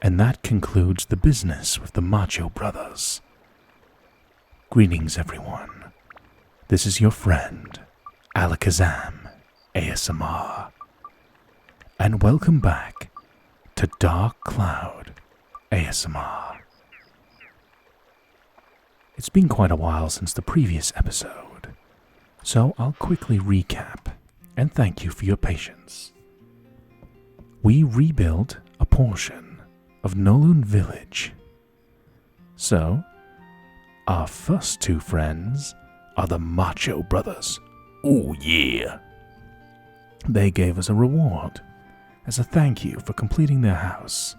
And that concludes the business with the Macho Brothers. Greetings, everyone. This is your friend, Alakazam ASMR. And welcome back to Dark Cloud ASMR. It's been quite a while since the previous episode, so I'll quickly recap and thank you for your patience. We rebuilt a portion of Nolon Village. So, our first two friends are the Macho Brothers. Oh yeah! They gave us a reward as a thank you for completing their house.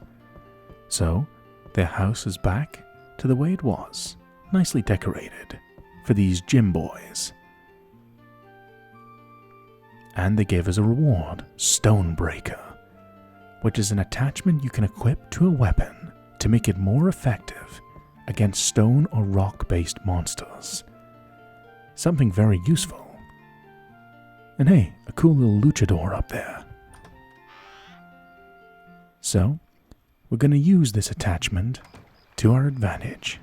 So, their house is back to the way it was, nicely decorated for these gym boys. And they gave us a reward, Stonebreaker, which is an attachment you can equip to a weapon to make it more effective against stone or rock-based monsters. Something very useful. And hey, a cool little luchador up there. So, we're going to use this attachment to our advantage.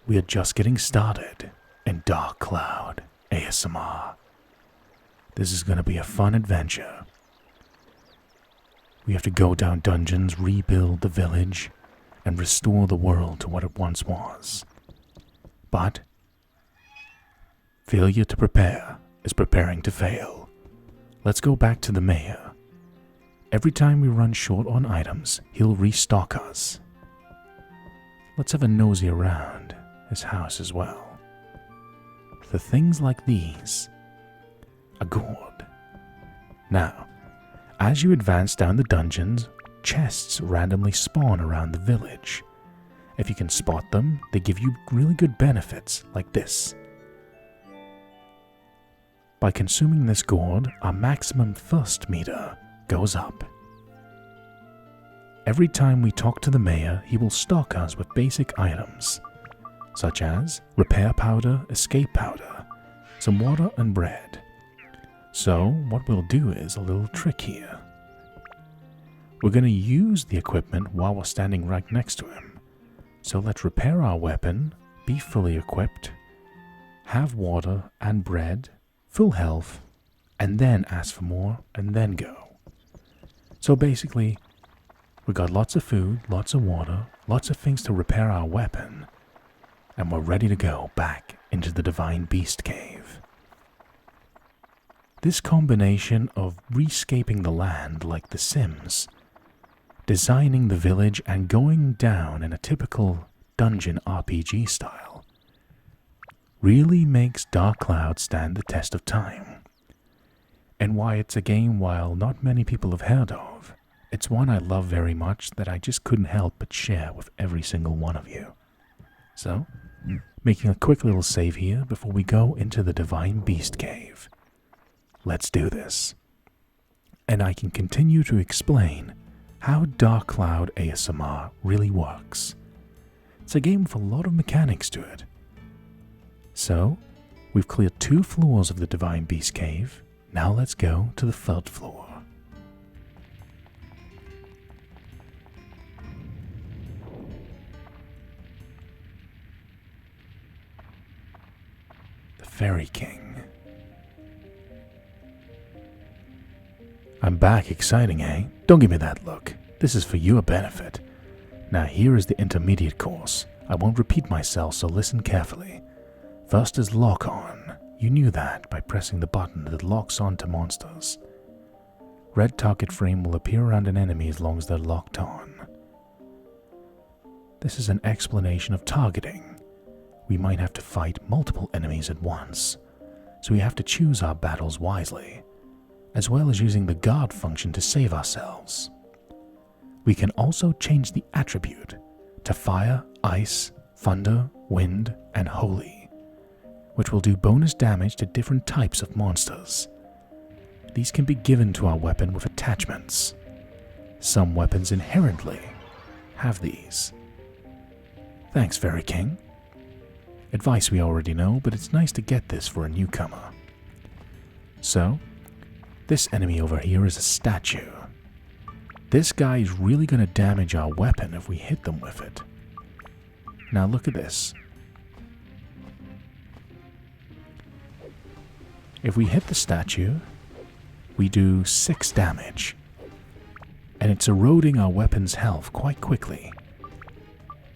We are just getting started in Dark Cloud ASMR. This is going to be a fun adventure. We have to go down dungeons, rebuild the village, and restore the world to what it once was. But failure to prepare is preparing to fail. Let's go back to the mayor. Every time we run short on items, he'll restock us. Let's have a nosy around his house as well. The things like these are good. Now, as you advance down the dungeons, chests randomly spawn around the village. If you can spot them, they give you really good benefits like this. By consuming this gourd, our maximum thirst meter goes up. Every time we talk to the mayor, he will stock us with basic items, such as repair powder, escape powder, some water and bread. So, what we'll do is a little trick here. We're going to use the equipment while we're standing right next to him. So let's repair our weapon, be fully equipped, have water and bread, full health, and then ask for more, and then go. So basically, we got lots of food, lots of water, lots of things to repair our weapon, and we're ready to go back into the Divine Beast Cave. This combination of rescaping the land like The Sims, designing the village and going down in a typical dungeon RPG style, really makes Dark Cloud stand the test of time. And why it's a game while not many people have heard of, it's one I love very much that I just couldn't help but share with every single one of you. So, making a quick little save here before we go into the Divine Beast Cave. Let's do this. And I can continue to explain how Dark Cloud ASMR really works. It's a game with a lot of mechanics to it. So, we've cleared 2 floors of the Divine Beast Cave. Now let's go to the 3rd floor. The Fairy King. I'm back, exciting, eh? Don't give me that look. This is for your benefit. Now here is the intermediate course. I won't repeat myself, so listen carefully. First is lock on. You knew that by pressing the button that locks on to monsters. Red target frame will appear around an enemy as long as they're locked on. This is an explanation of targeting. We might have to fight multiple enemies at once, so we have to choose our battles wisely, as well as using the guard function to save ourselves. We can also change the attribute to fire, ice, thunder, wind, and holy, which will do bonus damage to different types of monsters. These can be given to our weapon with attachments. Some weapons inherently have these. Thanks, Fairy King. Advice we already know, but it's nice to get this for a newcomer. So, this enemy over here is a statue. This guy is really going to damage our weapon if we hit them with it. Now look at this. If we hit the statue, we do 6 damage. And it's eroding our weapon's health quite quickly.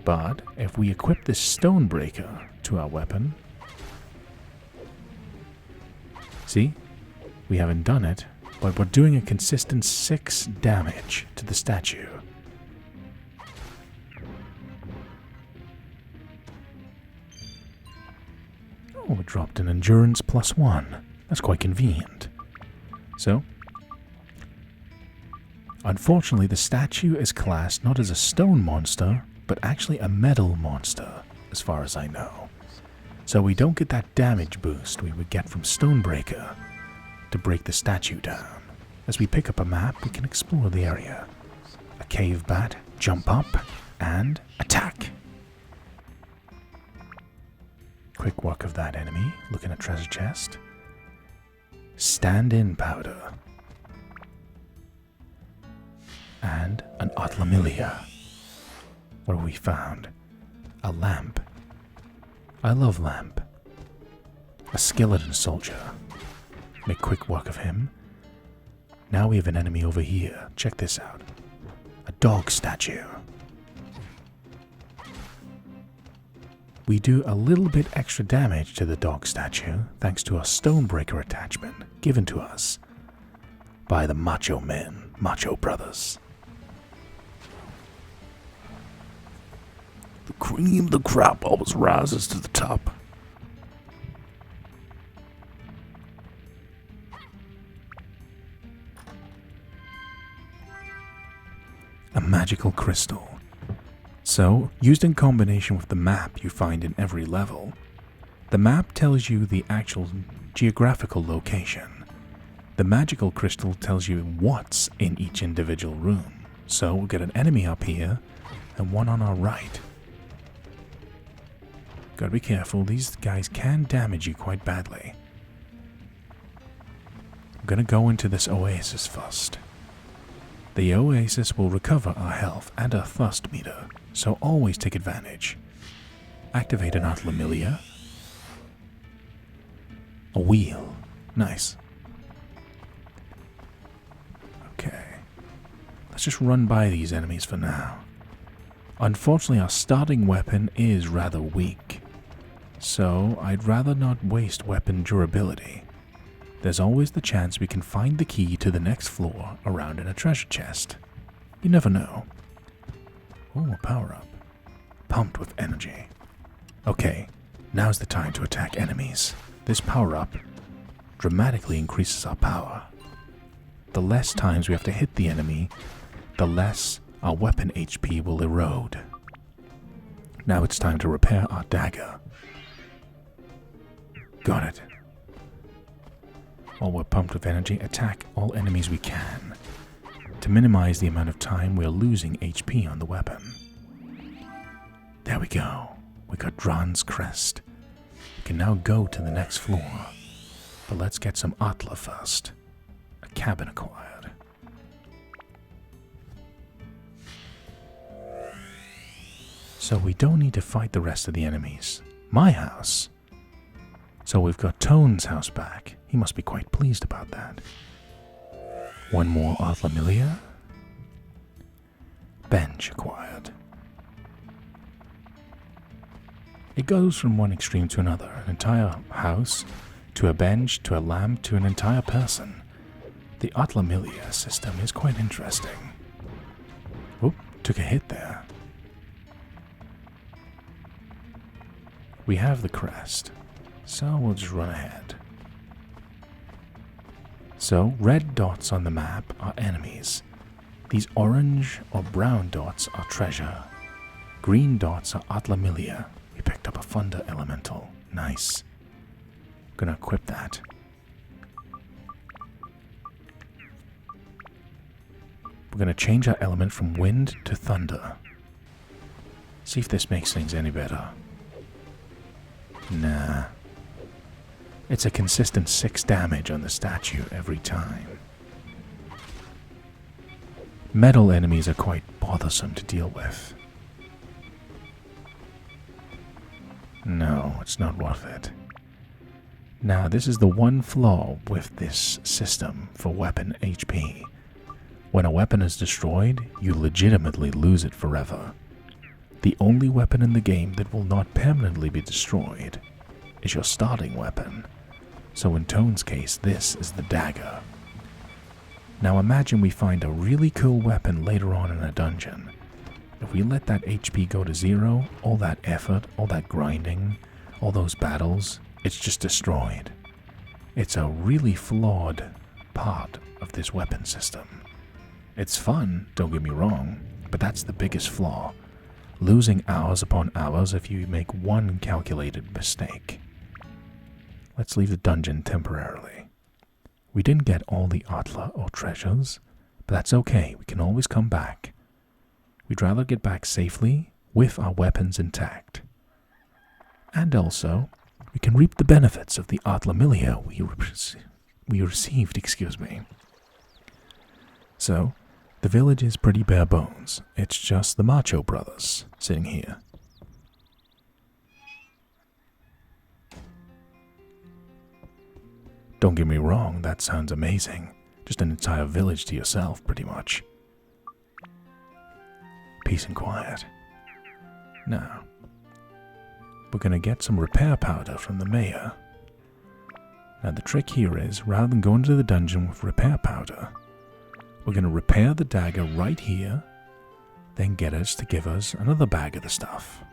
But if we equip this Stonebreaker to our weapon... See? We haven't done it, but we're doing a consistent 6 damage to the statue. Oh, it dropped an endurance +1. That's quite convenient. So, unfortunately the statue is classed not as a stone monster, but actually a metal monster, as far as I know. So we don't get that damage boost we would get from Stonebreaker to break the statue down. As we pick up a map, we can explore the area. A cave bat, jump up, and attack. Quick walk of that enemy, looking at treasure chest. Stand-in powder. And an Atlamillia. What have we found? A lamp. I love lamp. A skeleton soldier. Make quick work of him. Now we have an enemy over here. Check this out. A dog statue. We do a little bit extra damage to the dog statue thanks to a Stonebreaker attachment given to us by the Macho Men, Macho Brothers. The cream of the crop always rises to the top. A magical crystal. So, used in combination with the map you find in every level, the map tells you the actual geographical location. The magical crystal tells you what's in each individual room. So, we'll get an enemy up here and one on our right. Gotta be careful, these guys can damage you quite badly. I'm gonna go into this oasis first. The oasis will recover our health and our thirst meter, so always take advantage. Activate an Atlamillia. A wheel. Nice. Okay. Let's just run by these enemies for now. Unfortunately, our starting weapon is rather weak, so I'd rather not waste weapon durability. There's always the chance we can find the key to the next floor around in a treasure chest. You never know. Oh, a power-up. Pumped with energy. Okay, now's the time to attack enemies. This power-up dramatically increases our power. The less times we have to hit the enemy, the less our weapon HP will erode. Now it's time to repair our dagger. Got it. While we're pumped with energy, attack all enemies we can to minimize the amount of time we're losing HP on the weapon. There we go. We got Dran's crest. We can now go to the next floor. But let's get some Atla first. A cabin acquired. So we don't need to fight the rest of the enemies. My house. So we've got Tone's house back. He must be quite pleased about that. One more Atlamillia. Bench acquired. It goes from one extreme to another. An entire house, to a bench, to a lamp, to an entire person. The Atlamillia system is quite interesting. Oop, took a hit there. We have the crest, so we'll just run ahead. So, red dots on the map are enemies. These orange or brown dots are treasure. Green dots are Atlamillia. We picked up a Thunder Elemental. Nice. Gonna equip that. We're gonna change our element from wind to thunder. See if this makes things any better. Nah. It's a consistent 6 damage on the statue every time. Metal enemies are quite bothersome to deal with. No, it's not worth it. Now, this is the one flaw with this system for weapon HP. When a weapon is destroyed, you legitimately lose it forever. The only weapon in the game that will not permanently be destroyed is your starting weapon. So in Tone's case, this is the dagger. Now imagine we find a really cool weapon later on in a dungeon. If we let that HP go to 0, all that effort, all that grinding, all those battles, it's just destroyed. It's a really flawed part of this weapon system. It's fun, don't get me wrong, but that's the biggest flaw. Losing hours upon hours if you make one calculated mistake. Let's leave the dungeon temporarily. We didn't get all the Atla or treasures, but that's okay, we can always come back. We'd rather get back safely with our weapons intact. And also, we can reap the benefits of the Atlamillia we received. So, the village is pretty bare bones. It's just the Macho brothers sitting here. Don't get me wrong, that sounds amazing. Just an entire village to yourself, pretty much. Peace and quiet. Now, we're gonna get some repair powder from the mayor. Now the trick here is, rather than going to the dungeon with repair powder, we're gonna repair the dagger right here, then get us to give us another bag of the stuff.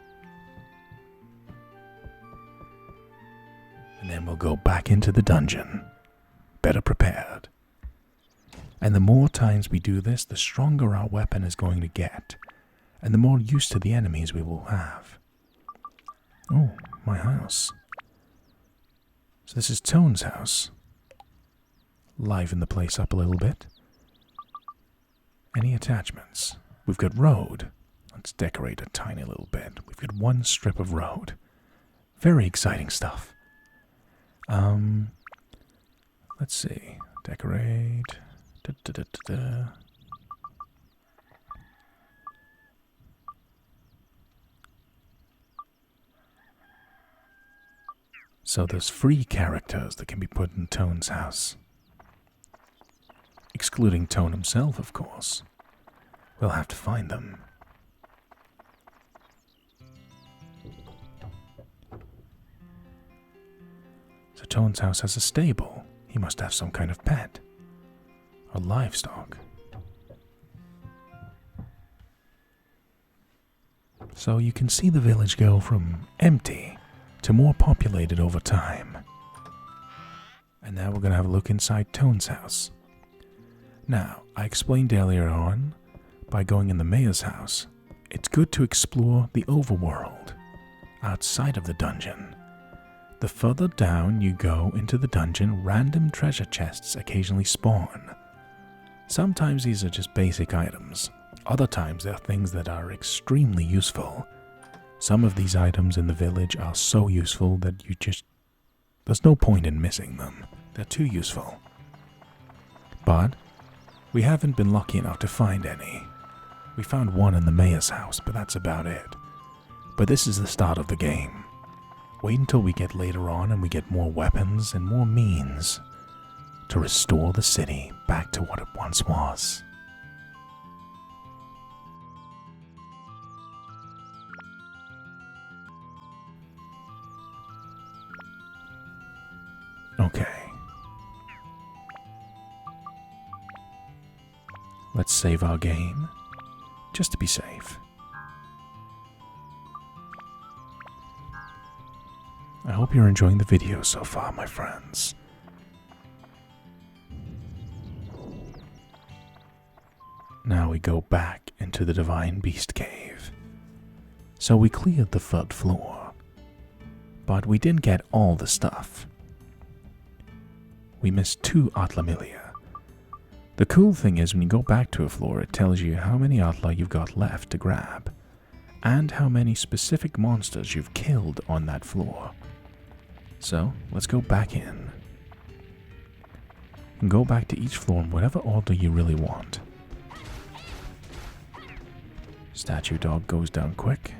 And then we'll go back into the dungeon, better prepared. And the more times we do this, the stronger our weapon is going to get, and the more used to the enemies we will have. Oh, my house. So this is Tone's house. Liven the place up a little bit. Any attachments? We've got road. Let's decorate a tiny little bit. We've got one strip of road. Very exciting stuff. Let's see. Decorate. So there's free characters that can be put in Tone's house. Excluding Tone himself, of course. We'll have to find them. So Tone's house has a stable. He must have some kind of pet. Or livestock. So you can see the village go from empty to more populated over time. And now we're going to have a look inside Tone's house. Now, I explained earlier on, by going in the mayor's house, it's good to explore the overworld, outside of the dungeon. The further down you go into the dungeon, random treasure chests occasionally spawn. Sometimes these are just basic items. Other times they're things that are extremely useful. Some of these items in the village are so useful that there's no point in missing them. They're too useful. But we haven't been lucky enough to find any. We found one in the mayor's house, but that's about it. But this is the start of the game. Wait until we get later on and we get more weapons and more means to restore the city back to what it once was. Okay. Let's save our game, just to be safe. I hope you're enjoying the video so far, my friends. Now we go back into the Divine Beast Cave. So we cleared the third floor, but we didn't get all the stuff. We missed 2 Atlamillia. The cool thing is when you go back to a floor, it tells you how many Atla you've got left to grab, and how many specific monsters you've killed on that floor. So, let's go back in. And go back to each floor in whatever order you really want. Statue dog goes down quick.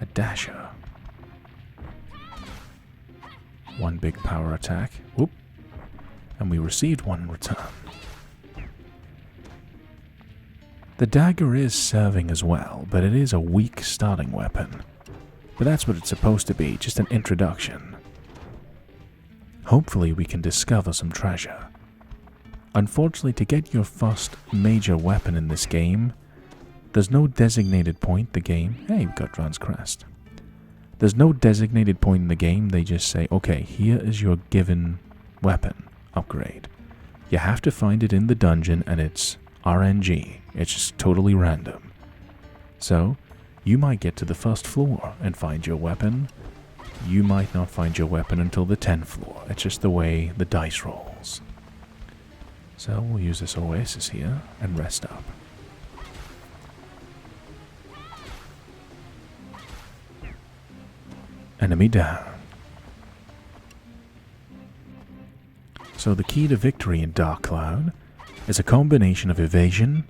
A dasher. One big power attack. Whoop. And we received one in return. The dagger is serving as well, but it is a weak starting weapon. But that's what it's supposed to be, just an introduction. Hopefully we can discover some treasure. Unfortunately, to get your first major weapon in this game, there's no designated point in the game. Hey, we got Dran's Crest. There's no designated point in the game. They just say, okay, here is your given weapon upgrade. You have to find it in the dungeon, and it's RNG. It's just totally random. So, you might get to the first floor and find your weapon. You might not find your weapon until the 10th floor. It's just the way the dice rolls. So, we'll use this oasis here and rest up. Enemy down. So the key to victory in Dark Cloud is a combination of evasion,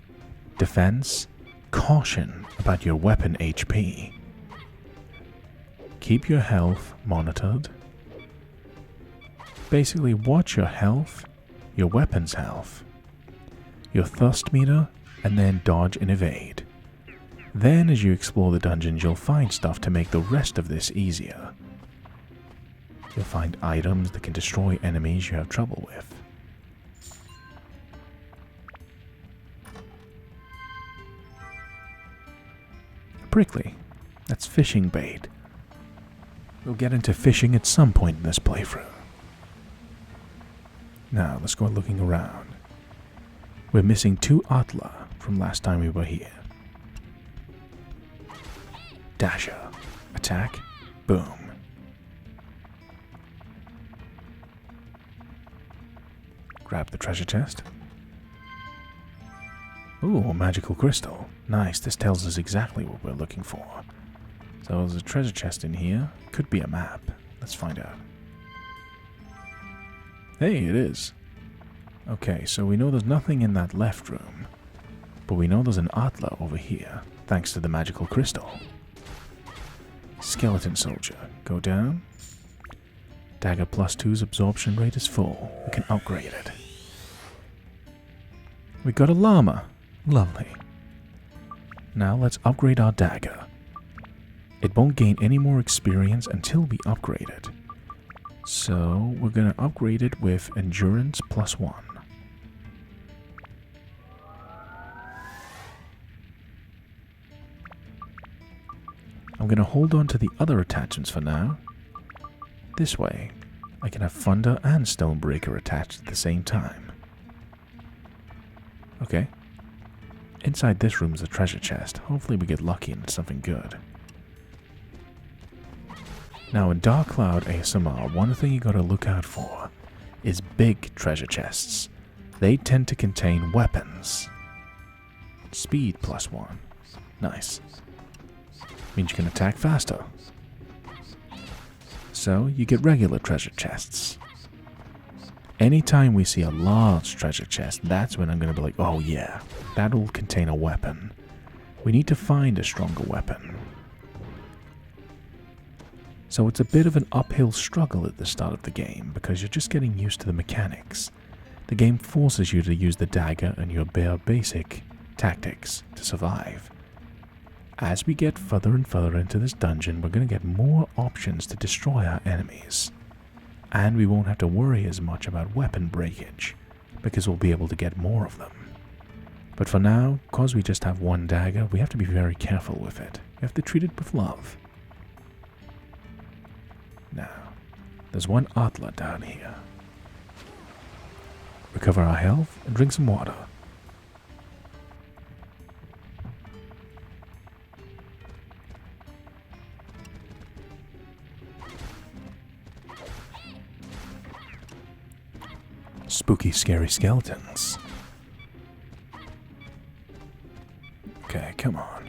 defense, caution about your weapon HP. Keep your health monitored. Basically watch your health, your weapon's health, your thirst meter, and then dodge and evade. Then as you explore the dungeons, you'll find stuff to make the rest of this easier. You'll find items that can destroy enemies you have trouble with. Prickly. That's fishing bait. We'll get into fishing at some point in this playthrough. Now, let's go looking around. We're missing 2 Atla from last time we were here. Dasher. Attack. Boom. Grab the treasure chest. Ooh, a magical crystal. Nice, this tells us exactly what we're looking for. So there's a treasure chest in here. Could be a map. Let's find out. Hey, it is. Okay, so we know there's nothing in that left room. But we know there's an Atla over here, thanks to the magical crystal. Skeleton soldier. Go down. Dagger +2's absorption rate is full. We can upgrade it. We got a llama. Lovely. Now let's upgrade our dagger. It won't gain any more experience until we upgrade it. So we're going to upgrade it with endurance +1. I'm going to hold on to the other attachments for now. This way, I can have Thunder and Stonebreaker attached at the same time. Okay. Inside this room is a treasure chest. Hopefully we get lucky and it's something good. Now in Dark Cloud ASMR, one thing you gotta look out for is big treasure chests. They tend to contain weapons. Speed +1. Nice. Means you can attack faster. So you get regular treasure chests. Anytime we see a large treasure chest, that's when I'm going to be like, oh yeah, that'll contain a weapon. We need to find a stronger weapon. So it's a bit of an uphill struggle at the start of the game because you're just getting used to the mechanics. The game forces you to use the dagger and your bare basic tactics to survive. As we get further and further into this dungeon, we're going to get more options to destroy our enemies. And we won't have to worry as much about weapon breakage, because we'll be able to get more of them. But for now, because we just have one dagger, we have to be very careful with it. We have to treat it with love. Now, there's one Atla down here. Recover our health and drink some water. Spooky, scary skeletons. Okay, come on.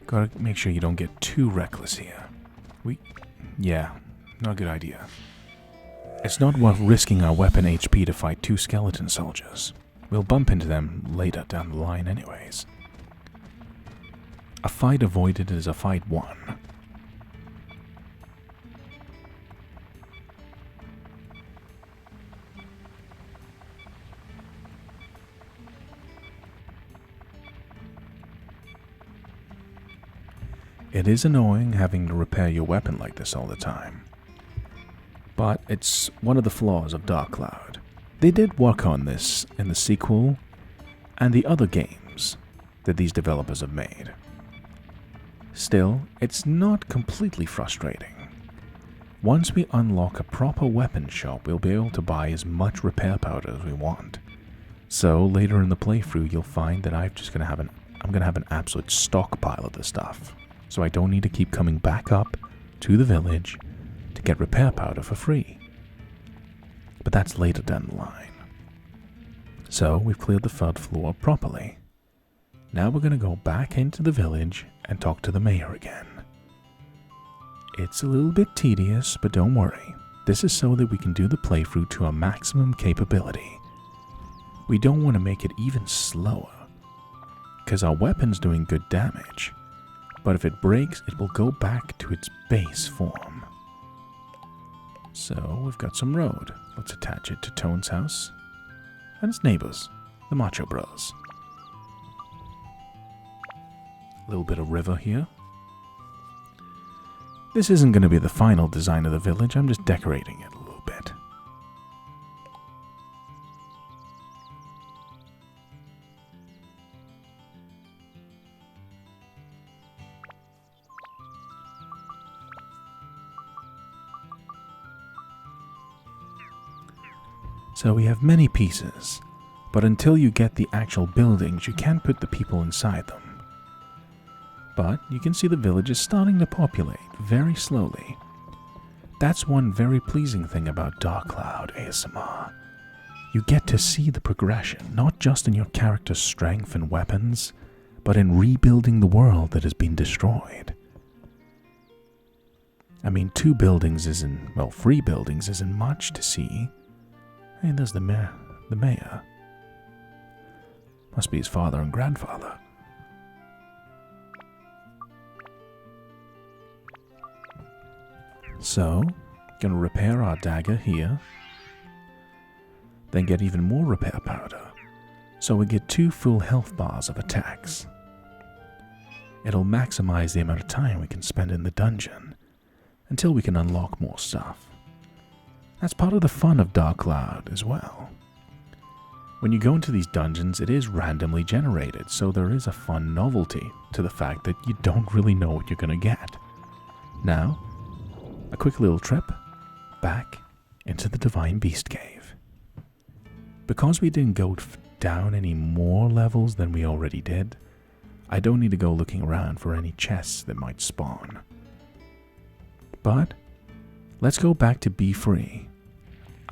Gotta make sure you don't get too reckless here. Yeah, not a good idea. It's not worth risking our weapon HP to fight 2 skeleton soldiers. We'll bump into them later down the line anyways. A fight avoided is a fight won. It is annoying having to repair your weapon like this all the time, but it's one of the flaws of Dark Cloud. They did work on this in the sequel and the other games that these developers have made. Still, it's not completely frustrating. Once we unlock a proper weapon shop, we'll be able to buy as much repair powder as we want. So later in the playthrough, you'll find that I'm gonna have an absolute stockpile of this stuff. So I don't need to keep coming back up to the village to get repair powder for free. But that's later down the line. So we've cleared the third floor properly. Now we're going to go back into the village and talk to the mayor again. It's a little bit tedious, but don't worry. This is so that we can do the playthrough to our maximum capability. We don't want to make it even slower, because our weapon's doing good damage. But if it breaks, it will go back to its base form. So, we've got some road. Let's attach it to Tone's house. And its neighbors, the Macho Bros. A little bit of river here. This isn't going to be the final design of the village, I'm just decorating it a little bit. So we have many pieces, but until you get the actual buildings, you can't put the people inside them. But you can see the village is starting to populate very slowly. That's one very pleasing thing about Dark Cloud ASMR. You get to see the progression, not just in your character's strength and weapons, but in rebuilding the world that has been destroyed. I mean, 3 buildings isn't much to see. Hey, there's the mayor. Must be his father and grandfather. So, gonna repair our dagger here. Then get even more repair powder. So we get 2 full health bars of attacks. It'll maximize the amount of time we can spend in the dungeon until we can unlock more stuff. That's part of the fun of Dark Cloud as well. When you go into these dungeons, it is randomly generated, so there is a fun novelty to the fact that you don't really know what you're going to get. Now, a quick little trip back into the Divine Beast Cave. Because we didn't go down any more levels than we already did, I don't need to go looking around for any chests that might spawn. But let's go back to Be Free.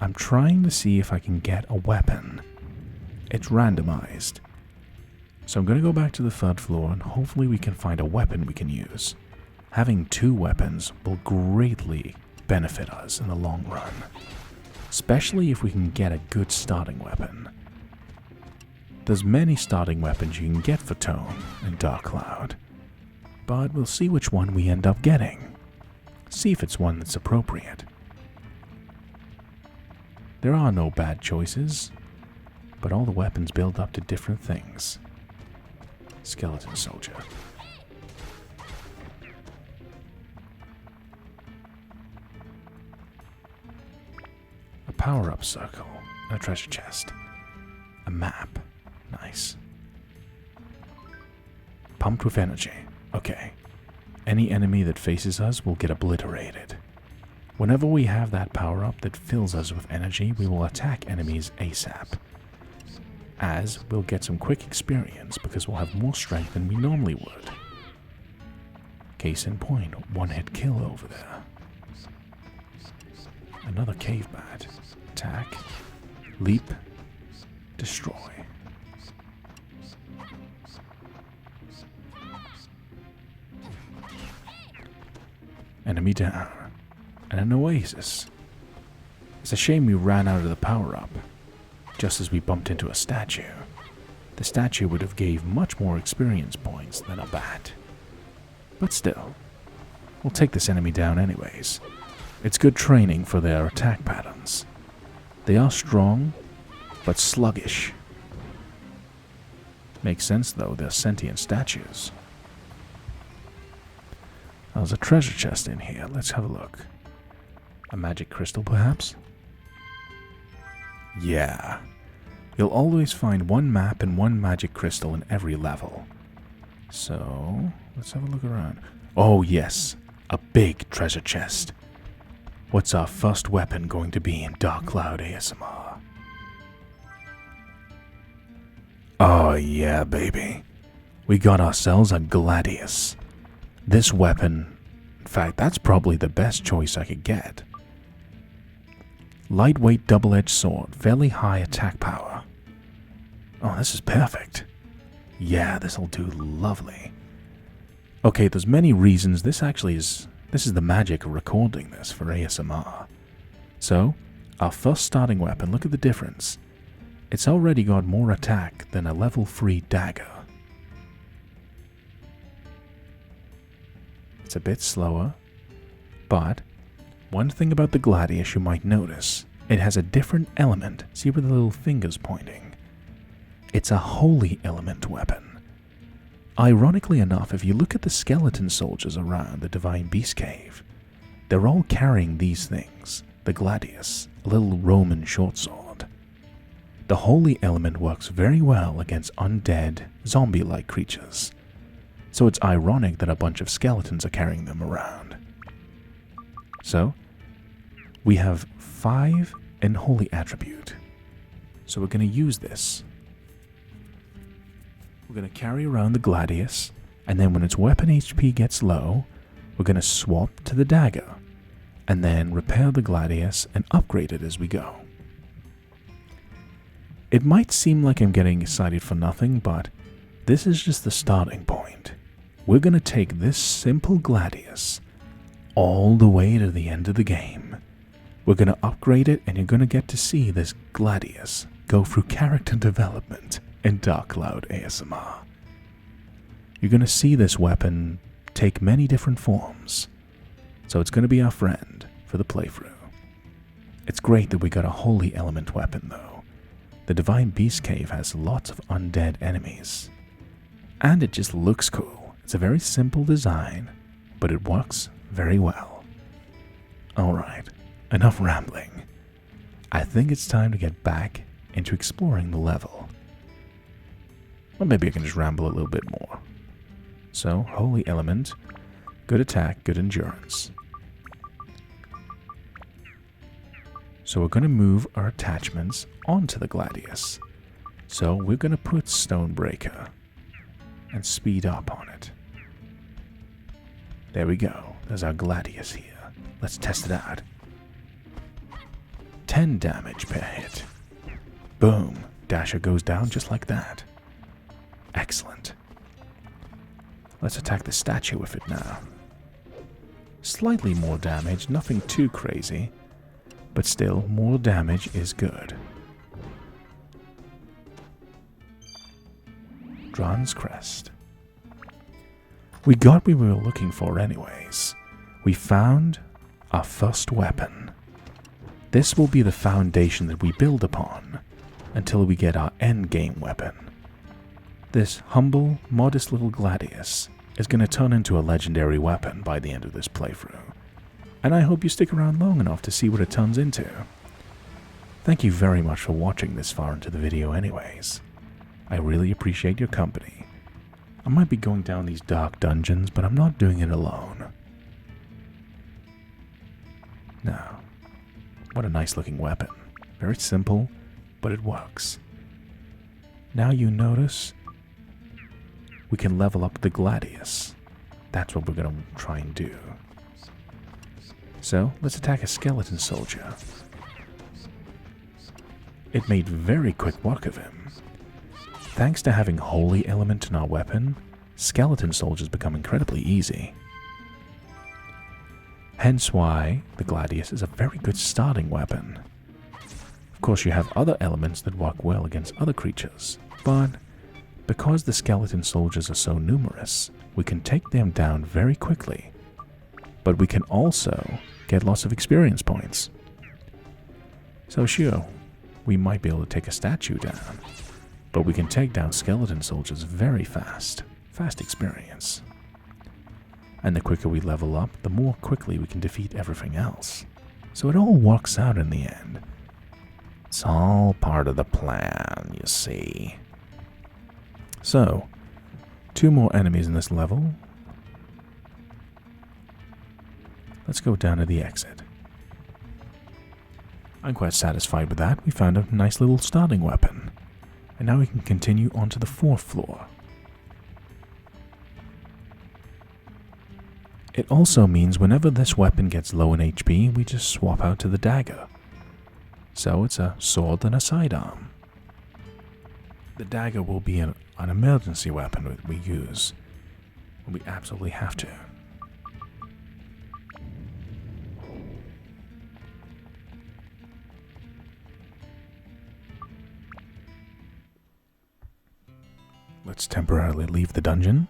I'm trying to see if I can get a weapon. It's randomized. So I'm going to go back to the 3rd floor and hopefully we can find a weapon we can use. Having 2 weapons will greatly benefit us in the long run. Especially if we can get a good starting weapon. There's many starting weapons you can get for Tone in Dark Cloud. But we'll see which one we end up getting. See if it's one that's appropriate. There are no bad choices, but all the weapons build up to different things. Skeleton Soldier. A power-up circle, and a treasure chest. A map. Nice. Pumped with energy. Okay. Any enemy that faces us will get obliterated. Whenever we have that power-up that fills us with energy, we will attack enemies ASAP. As we'll get some quick experience because we'll have more strength than we normally would. Case in point, 1-hit kill over there. Another cave bat. Attack. Leap. Destroy. Enemy down. And an oasis. It's a shame we ran out of the power-up, just as we bumped into a statue. The statue would have gave much more experience points than a bat. But still, we'll take this enemy down anyways. It's good training for their attack patterns. They are strong, but sluggish. Makes sense though, they're sentient statues. There's a treasure chest in here, let's have a look. A magic crystal perhaps? Yeah. You'll always find one map and one magic crystal in every level. So, let's have a look around. Oh yes, a big treasure chest. What's our first weapon going to be in Dark Cloud ASMR? Oh yeah, baby. We got ourselves a Gladius. This weapon, in fact, that's probably the best choice I could get. Lightweight double-edged sword, fairly high attack power. Oh, this is perfect. Yeah, this'll do lovely. Okay, there's many reasons. This is the magic of recording this for ASMR. So, our first starting weapon, look at the difference. It's already got more attack than a level 3 dagger. It's a bit slower, but one thing about the Gladius you might notice, it has a different element. See where the little finger's pointing? It's a holy element weapon. Ironically enough, if you look at the skeleton soldiers around the Divine Beast Cave, they're all carrying these things. The Gladius, a little Roman short sword. The holy element works very well against undead, zombie-like creatures. So it's ironic that a bunch of skeletons are carrying them around. So, we have 5 in holy attribute. So we're going to use this. We're going to carry around the Gladius, and then when its weapon HP gets low, we're going to swap to the dagger, and then repair the Gladius and upgrade it as we go. It might seem like I'm getting excited for nothing, but this is just the starting point. We're going to take this simple Gladius all the way to the end of the game. We're going to upgrade it, and you're going to get to see this Gladius go through character development in Dark Cloud ASMR. You're going to see this weapon take many different forms, so it's going to be our friend for the playthrough. It's great that we got a holy element weapon though. The Divine Beast Cave has lots of undead enemies, and it just looks cool. It's a very simple design, but it works very well. Alright, enough rambling. I think it's time to get back into exploring the level. Or maybe I can just ramble a little bit more. So, holy element, good attack, good endurance. So we're going to move our attachments onto the Gladius. So we're going to put Stonebreaker and speed up on it. There we go. There's our Gladius here. Let's test it out. 10 damage per hit. Boom. Dasher goes down just like that. Excellent. Let's attack the statue with it now. Slightly more damage, nothing too crazy, but still, more damage is good. Dron's Crest. We got what we were looking for anyways. We found our first weapon. This will be the foundation that we build upon until we get our endgame weapon. This humble, modest little Gladius is going to turn into a legendary weapon by the end of this playthrough, and I hope you stick around long enough to see what it turns into. Thank you very much for watching this far into the video anyways. I really appreciate your company. I might be going down these dark dungeons, but I'm not doing it alone. Now, what a nice looking weapon. Very simple, but it works. Now you notice we can level up the Gladius. That's what we're going to try and do. So, let's attack a skeleton soldier. It made very quick work of him. Thanks to having holy element in our weapon, skeleton soldiers become incredibly easy. Hence why the Gladius is a very good starting weapon. Of course, you have other elements that work well against other creatures, but because the skeleton soldiers are so numerous, we can take them down very quickly, but we can also get lots of experience points. So sure, we might be able to take a statue down, but we can take down skeleton soldiers very fast. Fast experience. And the quicker we level up, the more quickly we can defeat everything else. So it all works out in the end. It's all part of the plan, you see. So, 2 more enemies in this level. Let's go down to the exit. I'm quite satisfied with that. We found a nice little starting weapon. And now we can continue on to the 4th floor. It also means whenever this weapon gets low in HP, we just swap out to the dagger. So it's a sword and a sidearm. The dagger will be an emergency weapon that we use when we absolutely have to. Let's temporarily leave the dungeon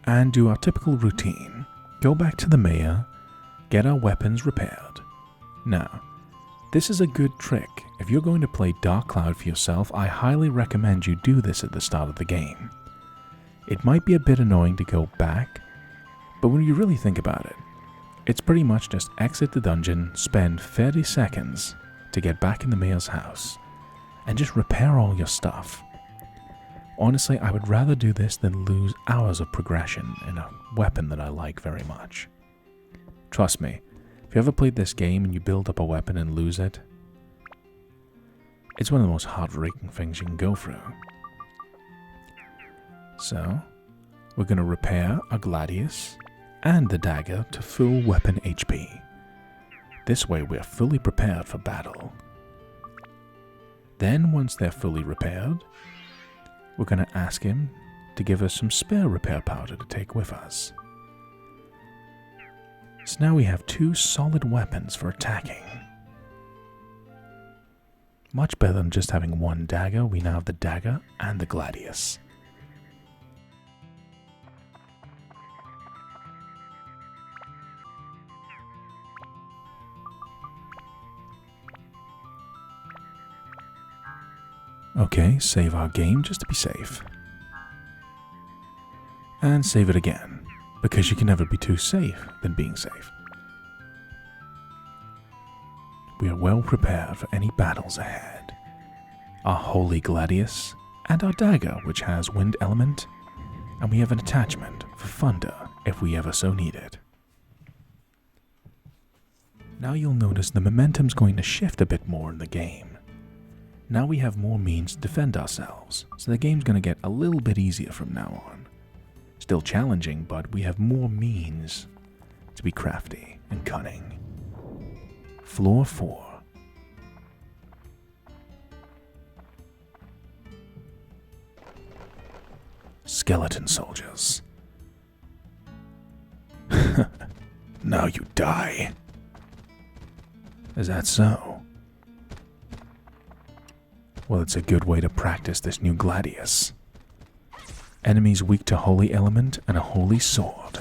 and do our typical routine. Go back to the mayor, get our weapons repaired. Now, this is a good trick. If you're going to play Dark Cloud for yourself, I highly recommend you do this at the start of the game. It might be a bit annoying to go back, but when you really think about it, it's pretty much just exit the dungeon, spend 30 seconds to get back in the mayor's house, and just repair all your stuff. Honestly, I would rather do this than lose hours of progression in a weapon that I like very much. Trust me, if you ever played this game and you build up a weapon and lose it, it's one of the most heartbreaking things you can go through. So, we're going to repair a Gladius and the dagger to full weapon HP. This way we're fully prepared for battle. Then, once they're fully repaired, we're going to ask him to give us some spare repair powder to take with us. So now we have 2 solid weapons for attacking. Much better than just having 1 dagger. We now have the dagger and the Gladius. Okay, save our game just to be safe. And save it again, because you can never be too safe than being safe. We are well prepared for any battles ahead. Our holy Gladius, and our dagger, which has wind element, and we have an attachment for thunder if we ever so need it. Now you'll notice the momentum's going to shift a bit more in the game. Now we have more means to defend ourselves, so the game's going to get a little bit easier from now on. Still challenging, but we have more means to be crafty and cunning. Floor 4. Skeleton soldiers. Now you die. Is that so? Well, it's a good way to practice this new Gladius. Enemies weak to holy element and a holy sword.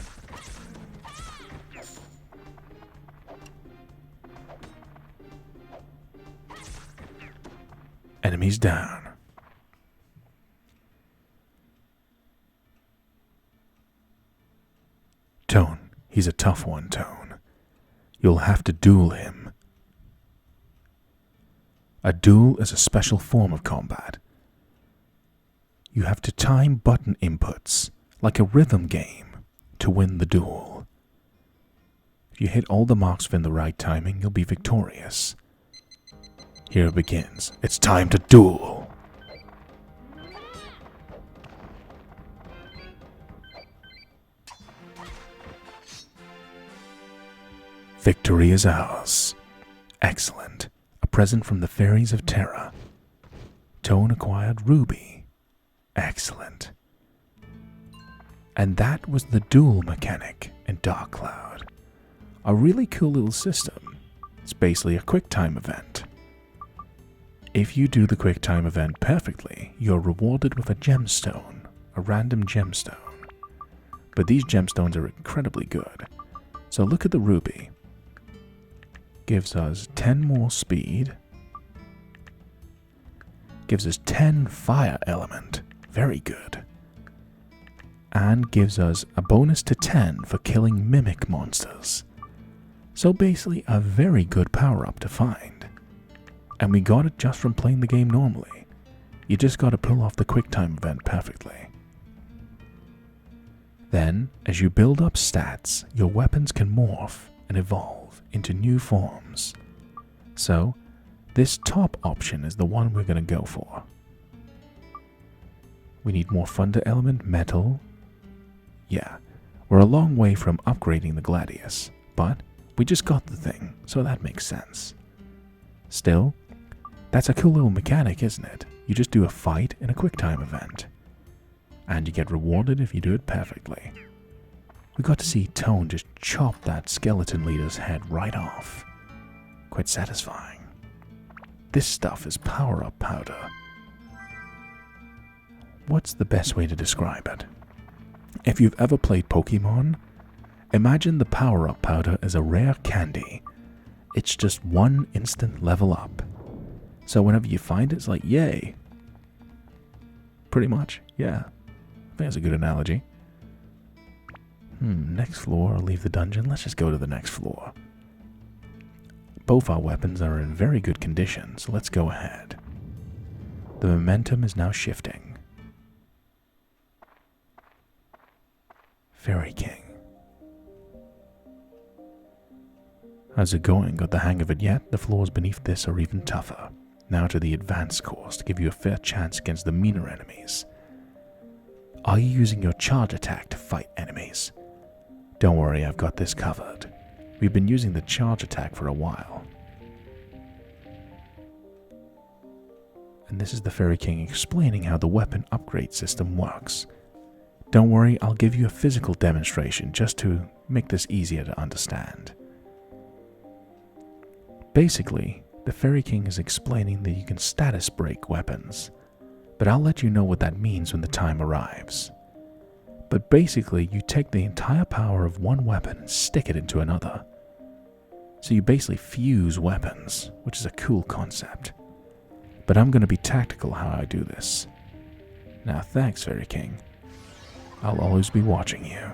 Enemies down. Tone. He's a tough one, Tone. You'll have to duel him. A duel is a special form of combat. You have to time button inputs, like a rhythm game, to win the duel. If you hit all the marks within the right timing, you'll be victorious. Here it begins. It's time to duel! Victory is ours. Excellent. A present from the fairies of Terra. Tone acquired Ruby. Excellent. And that was the duel mechanic in Dark Cloud. A really cool little system. It's basically a quick time event. If you do the quick time event perfectly, you're rewarded with a gemstone, a random gemstone. But these gemstones are incredibly good. So look at the ruby. Gives us 10 more speed. Gives us 10 fire element. Very good. And gives us a bonus to 10 for killing mimic monsters. So basically a very good power up to find. And we got it just from playing the game normally. You just got to pull off the quick time event perfectly. Then, as you build up stats, your weapons can morph and evolve into new forms. So, this top option is the one we're going to go for. We need more thunder element, metal. Yeah, we're a long way from upgrading the Gladius, but we just got the thing, so that makes sense. Still, that's a cool little mechanic, isn't it? You just do a fight in a quick time event. And you get rewarded if you do it perfectly. We got to see Tone just chop that skeleton leader's head right off. Quite satisfying. This stuff is power-up powder. What's the best way to describe it? If you've ever played Pokemon, imagine the power-up powder as a rare candy. It's just one instant level up. So whenever you find it, it's like, yay. Pretty much, yeah. I think that's a good analogy. Next floor, I'll leave the dungeon. Let's just go to the next floor. Both our weapons are in very good condition, so let's go ahead. The momentum is now shifting. Fairy King. How's it going? Got the hang of it yet? The floors beneath this are even tougher. Now to the advanced course to give you a fair chance against the meaner enemies. Are you using your charge attack to fight enemies? Don't worry, I've got this covered. We've been using the charge attack for a while. And this is the Fairy King explaining how the weapon upgrade system works. Don't worry, I'll give you a physical demonstration just to make this easier to understand. Basically, the Fairy King is explaining that you can status break weapons, but I'll let you know what that means when the time arrives. But basically, you take the entire power of one weapon and stick it into another. So you basically fuse weapons, which is a cool concept. But I'm going to be tactical how I do this. Now thanks, Fairy King. I'll always be watching you.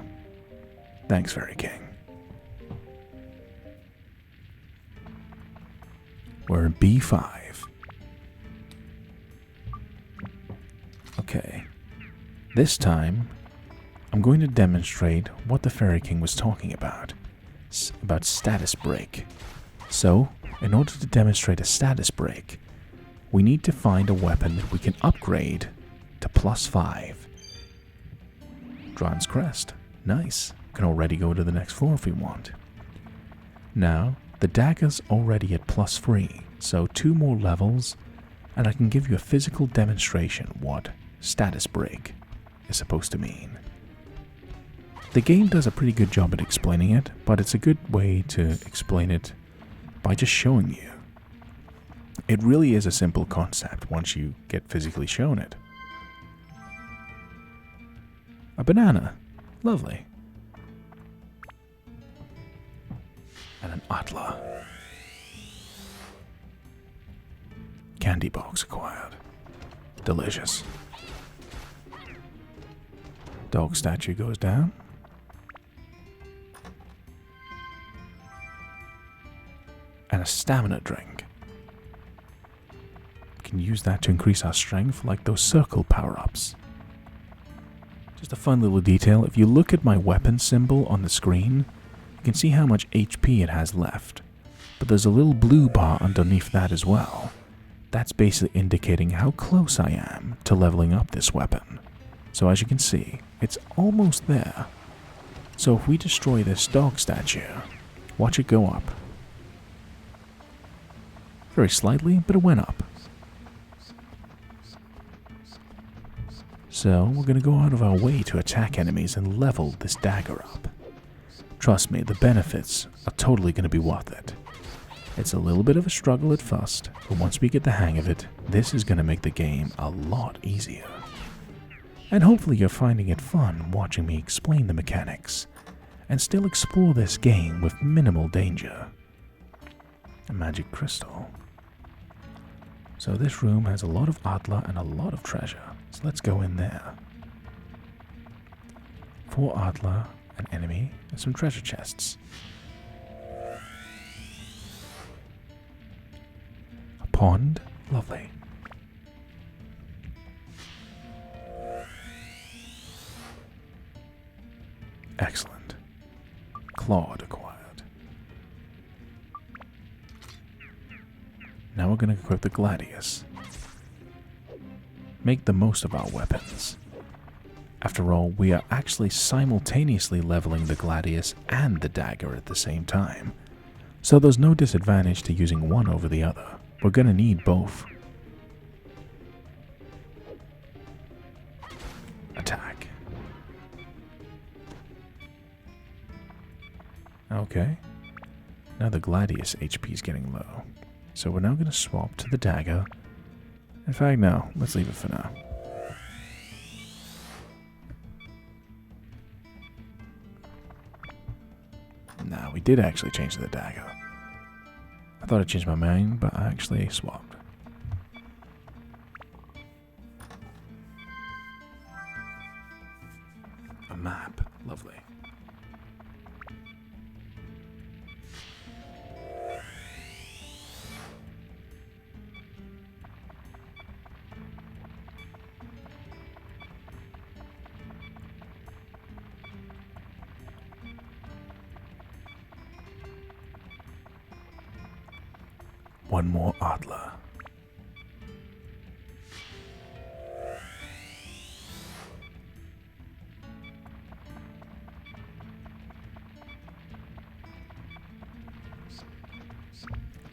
Thanks, Fairy King. We're in B5. Okay. This time, I'm going to demonstrate what the Fairy King was talking about status break. So, in order to demonstrate a status break, we need to find a weapon that we can upgrade to +5. Dron's Crest. Nice. Can already go to the next floor if we want. Now, the dagger's already at +3, so 2 more levels, and I can give you a physical demonstration what status break is supposed to mean. The game does a pretty good job at explaining it, but it's a good way to explain it by just showing you. It really is a simple concept once you get physically shown it. A banana. Lovely. And an Atla. Candy box acquired. Delicious. Dog statue goes down. And a stamina drink. We can use that to increase our strength like those circle power-ups. Just a fun little detail, if you look at my weapon symbol on the screen, you can see how much HP it has left. But there's a little blue bar underneath that as well. That's basically indicating how close I am to leveling up this weapon. So as you can see, it's almost there. So if we destroy this dog statue, watch it go up. Very slightly, but it went up. So we're going to go out of our way to attack enemies and level this dagger up. Trust me, the benefits are totally going to be worth it. It's a little bit of a struggle at first, but once we get the hang of it, this is going to make the game a lot easier. And hopefully you're finding it fun watching me explain the mechanics, and still explore this game with minimal danger. A magic crystal. So this room has a lot of Atla and a lot of treasure, so let's go in there. 4 Atla, an enemy, and some treasure chests. A pond, lovely. Excellent. Claude acquired. Now we're going to equip the Gladius. Make the most of our weapons. After all, we are actually simultaneously leveling the Gladius and the dagger at the same time. So there's no disadvantage to using one over the other. We're going to need both. Attack. Okay. Now the Gladius HP is getting low. So we're now going to swap to the dagger. In fact, no. Let's leave it for now. Nah, we did actually change to the dagger. I thought I changed my mind, but I actually swapped. A map. Lovely. One more Atla.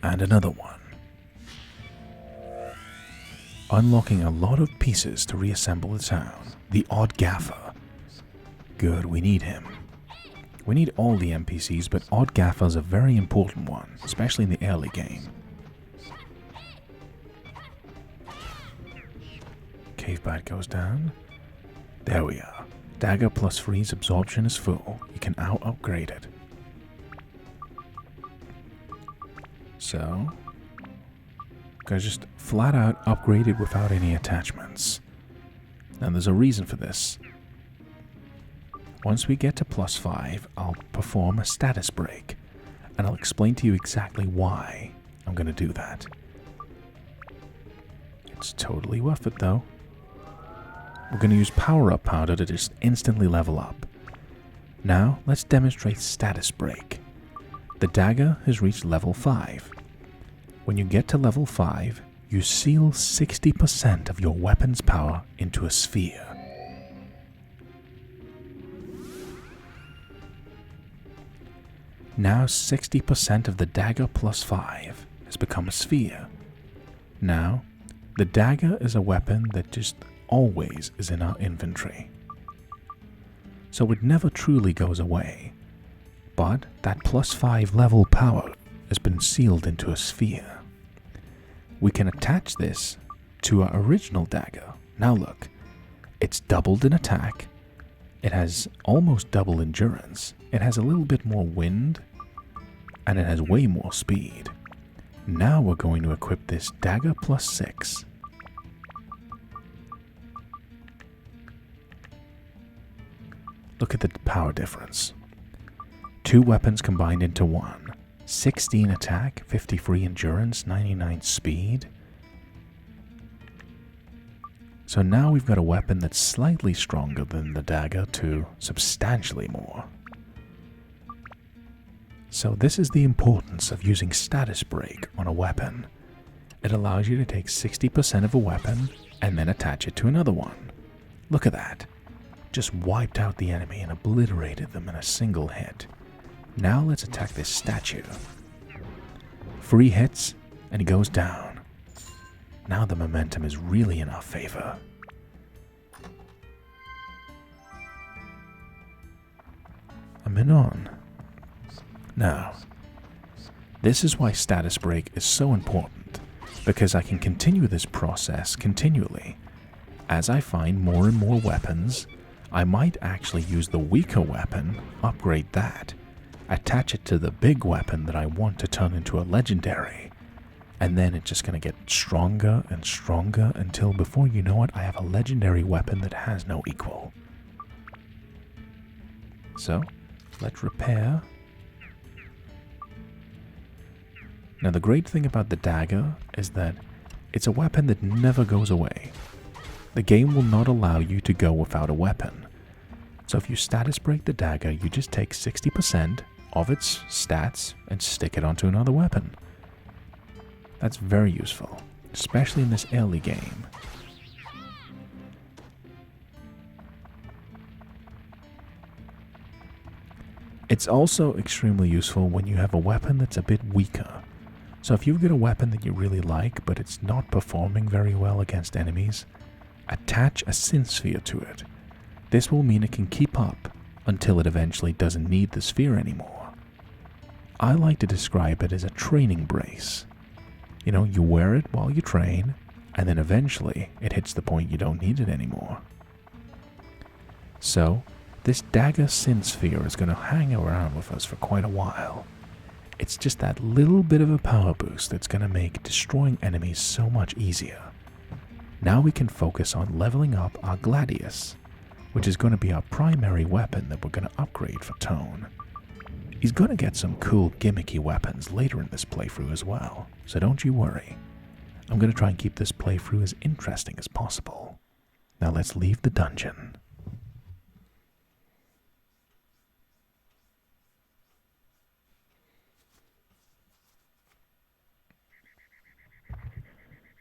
And another one. Unlocking a lot of pieces to reassemble the town. The odd gaffer. Good, we need him. We need all the NPCs, but odd gaffer's a very important one, especially in the early game. Cave bat goes down. There we are. Dagger plus freeze absorption is full. You can now upgrade it. So, gotta just flat out upgrade it without any attachments. Now there's a reason for this. Once we get to +5, I'll perform a status break, and I'll explain to you exactly why I'm gonna do that. It's totally worth it though. We're going to use power-up powder to just instantly level up. Now, let's demonstrate status break. The dagger has reached level 5. When you get to level 5, you seal 60% of your weapon's power into a sphere. Now 60% of the dagger plus 5 has become a sphere. Now, the dagger is a weapon that just always is in our inventory. So it never truly goes away, but that +5 level power has been sealed into a sphere. We can attach this to our original dagger. Now look, it's doubled in attack, it has almost double endurance, it has a little bit more wind, and it has way more speed. Now we're going to equip this dagger +6. Look at the power difference. 2 weapons combined into one. 16 attack, 53 endurance, 99 speed. So now we've got a weapon that's slightly stronger than the dagger to substantially more. So this is the importance of using status break on a weapon. It allows you to take 60% of a weapon and then attach it to another one. Look at that. Just wiped out the enemy and obliterated them in a single hit. Now let's attack this statue. 3 hits, and he goes down. Now the momentum is really in our favor. A Minon. Now, This is why status break is so important, because I can continue this process continually. As I find more and more weapons, I might actually use the weaker weapon, upgrade that, attach it to the big weapon that I want to turn into a legendary, and then it's just going to get stronger and stronger until before you know it, I have a legendary weapon that has no equal. So, let's repair. Now the great thing about the dagger is that it's a weapon that never goes away. The game will not allow you to go without a weapon. So if you status break the dagger, you just take 60% of its stats and stick it onto another weapon. That's very useful, especially in this early game. It's also extremely useful when you have a weapon that's a bit weaker. So if you've got a weapon that you really like, but it's not performing very well against enemies, attach a synth sphere to it. This will mean it can keep up until it eventually doesn't need the sphere anymore. I like to describe it as a training brace. You know, you wear it while you train, and then eventually it hits the point you don't need it anymore. So, this dagger synth sphere is going to hang around with us for quite a while. It's just that little bit of a power boost that's going to make destroying enemies so much easier. Now we can focus on leveling up our Gladius, which is going to be our primary weapon that we're going to upgrade for Tone. He's going to get some cool gimmicky weapons later in this playthrough as well, so don't you worry. I'm going to try and keep this playthrough as interesting as possible. Now let's leave the dungeon.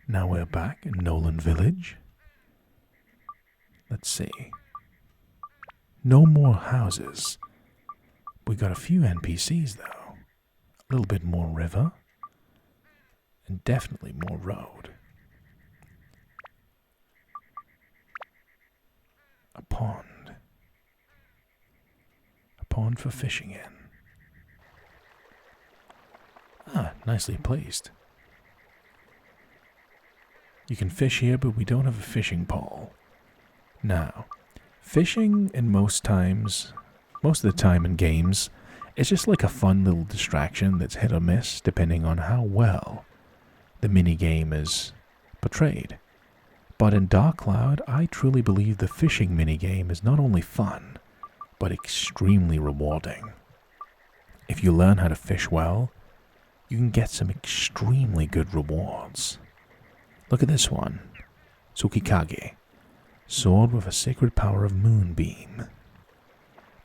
Now we're back in Nolan Village. Let's see. No more houses. We got a few NPCs though. A little bit more river. And definitely more road. A pond. A pond for fishing in. Ah, nicely placed. You can fish here, but we don't have a fishing pole. Now, fishing in most of the time in games, is just like a fun little distraction that's hit or miss depending on how well the minigame is portrayed. But in Dark Cloud, I truly believe the fishing minigame is not only fun, but extremely rewarding. If you learn how to fish well, you can get some extremely good rewards. Look at this one. Tsukikage. Sword with a sacred power of moonbeam.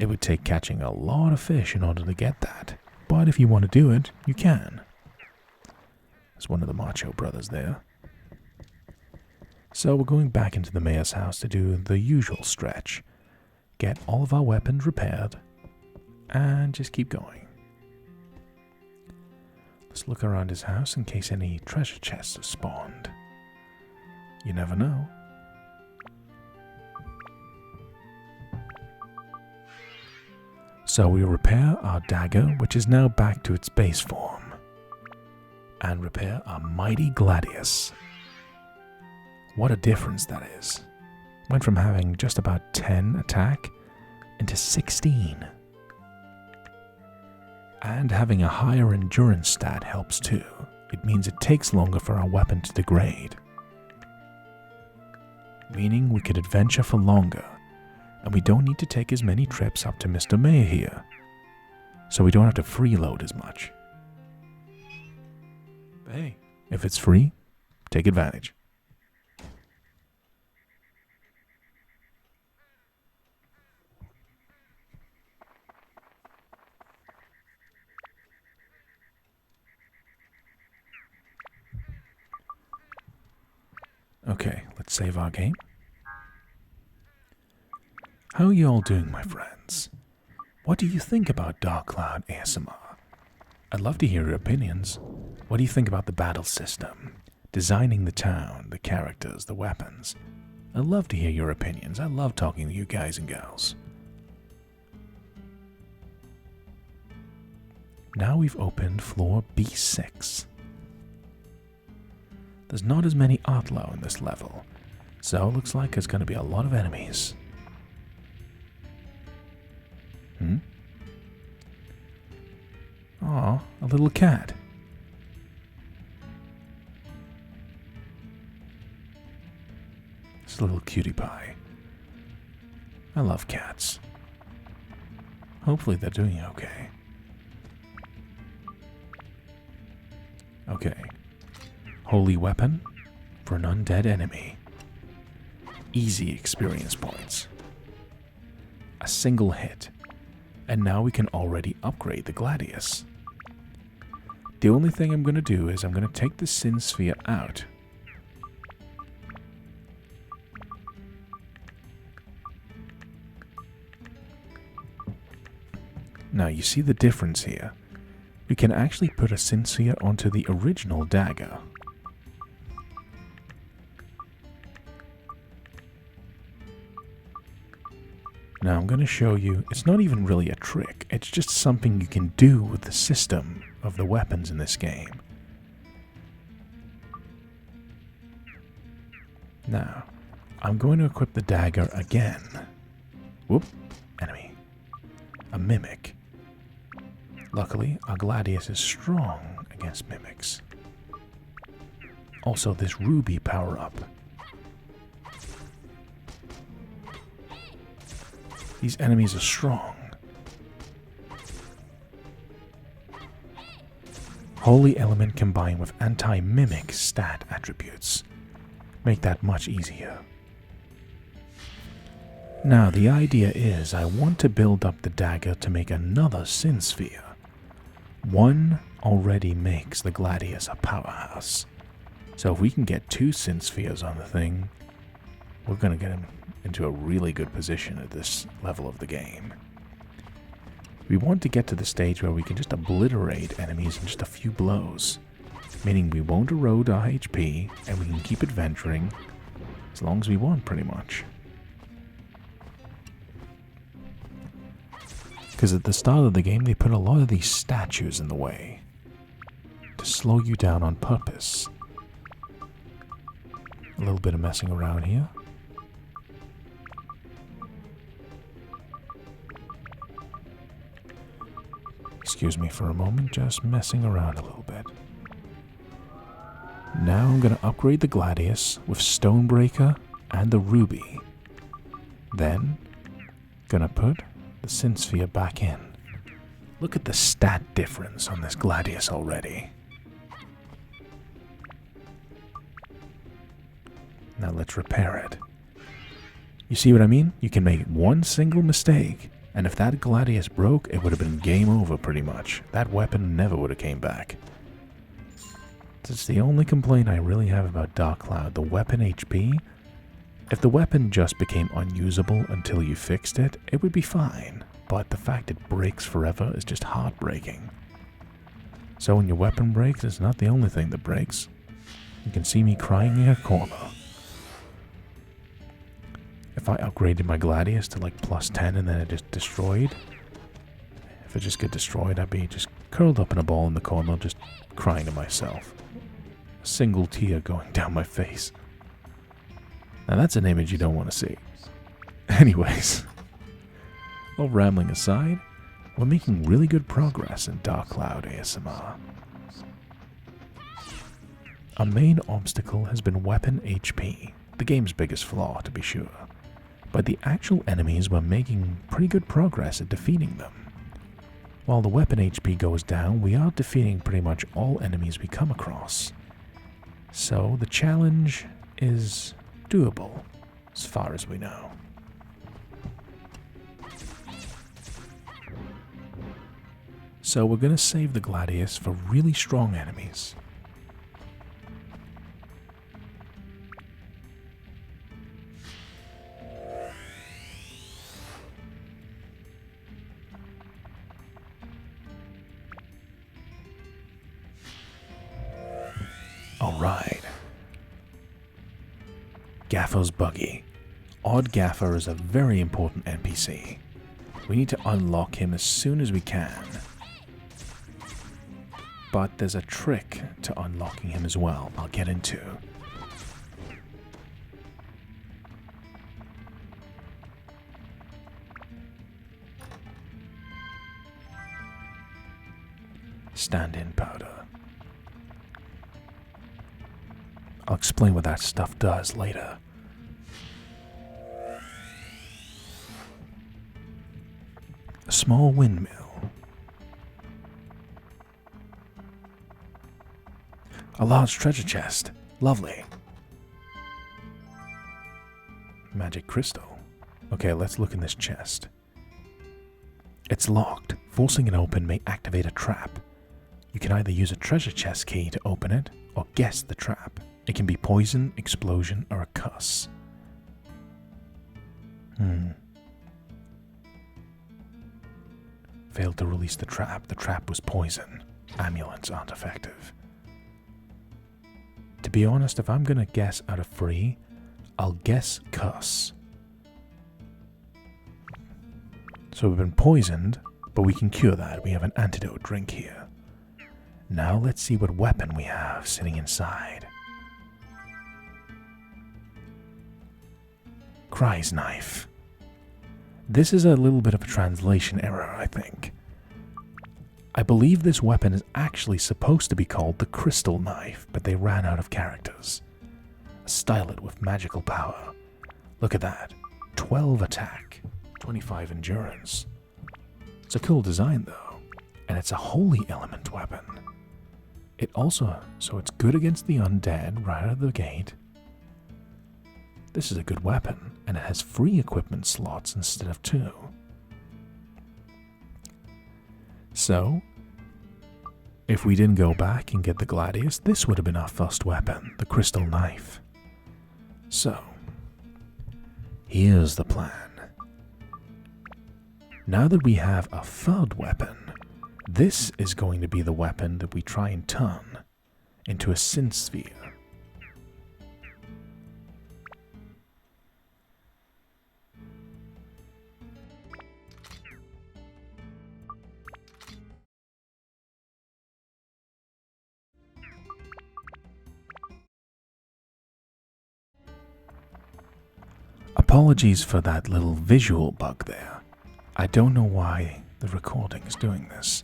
It would take catching a lot of fish in order to get that. But if you want to do it, you can. There's one of the Macho brothers there. So we're going back into the mayor's house to do the usual stretch. Get all of our weapons repaired. And just keep going. Let's look around his house in case any treasure chests have spawned. You never know. So we repair our dagger, which is now back to its base form. And repair our mighty Gladius. What a difference that is. Went from having just about 10 attack into 16. And having a higher endurance stat helps too. It means it takes longer for our weapon to degrade. Meaning we could adventure for longer, and we don't need to take as many trips up to Mr. Mayor here, so we don't have to freeload as much. But hey, if it's free, take advantage. Okay, let's save our game. How are you all doing, my friends? What do you think about Dark Cloud ASMR? I'd love to hear your opinions. What do you think about the battle system? Designing the town, the characters, the weapons? I'd love to hear your opinions. I love talking to you guys and gals. Now we've opened floor B6. There's not as many Outlaw in this level, so it looks like there's going to be a lot of enemies. Aw, a little cat. It's a little cutie pie. I love cats. Hopefully they're doing okay. Okay. Holy weapon for an undead enemy. Easy experience points. A single hit. And now we can already upgrade the Gladius. The only thing I'm going to do is I'm going to take the Sin Sphere out. Now you see the difference here. We can actually put a Sin Sphere onto the original dagger. Now I'm going to show you, it's not even really a trick, it's just something you can do with the system of the weapons in this game. Now, I'm going to equip the dagger again. Whoop, enemy. A mimic. Luckily, our Gladius is strong against mimics. Also, this ruby power-up. These enemies are strong. Holy Element combined with anti-mimic stat attributes. Make that much easier. Now the idea is I want to build up the dagger to make another Sin Sphere. One already makes the Gladius a powerhouse. So if we can get 2 Sin Spheres on the thing, we're going to get him into a really good position at this level of the game. We want to get to the stage where we can just obliterate enemies in just a few blows, meaning we won't erode our HP and we can keep adventuring as long as we want, pretty much. Because at the start of the game they put a lot of these statues in the way to slow you down on purpose. A little bit of messing around here. Excuse me for a moment, just messing around a little bit. Now I'm going to upgrade the Gladius with Stonebreaker and the Ruby. Then, gonna put the Sin Sphere back in. Look at the stat difference on this Gladius already. Now let's repair it. You see what I mean? You can make one single mistake, and if that Gladius broke, it would have been game over pretty much. That weapon never would have came back. It's the only complaint I really have about Dark Cloud, the weapon HP. If the weapon just became unusable until you fixed it, it would be fine. But the fact it breaks forever is just heartbreaking. So when your weapon breaks, it's not the only thing that breaks. You can see me crying in a corner. If I upgraded my Gladius to like +10 and then it just destroyed, if it just get destroyed, I'd be just curled up in a ball in the corner, just crying to myself. A single tear going down my face. Now that's an image you don't want to see. Anyways, all rambling aside, we're making really good progress in Dark Cloud ASMR. Our main obstacle has been weapon HP, the game's biggest flaw to be sure. But the actual enemies, we're making pretty good progress at defeating them. While the weapon HP goes down, we are defeating pretty much all enemies we come across. So the challenge is doable, as far as we know. So we're going to save the Gladius for really strong enemies. Alright. Gaffer's Buggy. Odd Gaffer is a very important NPC. We need to unlock him as soon as we can. but there's a trick to unlocking him as well I'll get into. Stand-in powder. I'll explain what that stuff does later. A small windmill. A large treasure chest. Lovely. Magic crystal. Okay, let's look in this chest. It's locked. Forcing it open may activate a trap. You can either use a treasure chest key to open it, or guess the trap. It can be poison, explosion, or a cuss. Failed to release the trap. The trap was poison. Amulets aren't effective. To be honest, if I'm gonna guess out of 3, I'll guess cuss. So we've been poisoned, but we can cure that. We have an antidote drink here. Now let's see what weapon we have sitting inside. Cry's knife. This is a little bit of a translation error, I think. I believe this weapon is actually supposed to be called the crystal knife, but they ran out of characters. Style it with magical power. Look at that. 12 attack, 25 endurance. It's a cool design though, and it's a holy element weapon. It also, so it's good against the undead right out of the gate. This is a good weapon, and it has 3 equipment slots instead of 2. So, if we didn't go back and get the Gladius, this would have been our first weapon, the crystal knife. So, here's the plan. Now that we have a third weapon, this is going to be the weapon that we try and turn into a synth sphere. Apologies for that little visual bug there. I don't know why the recording is doing this.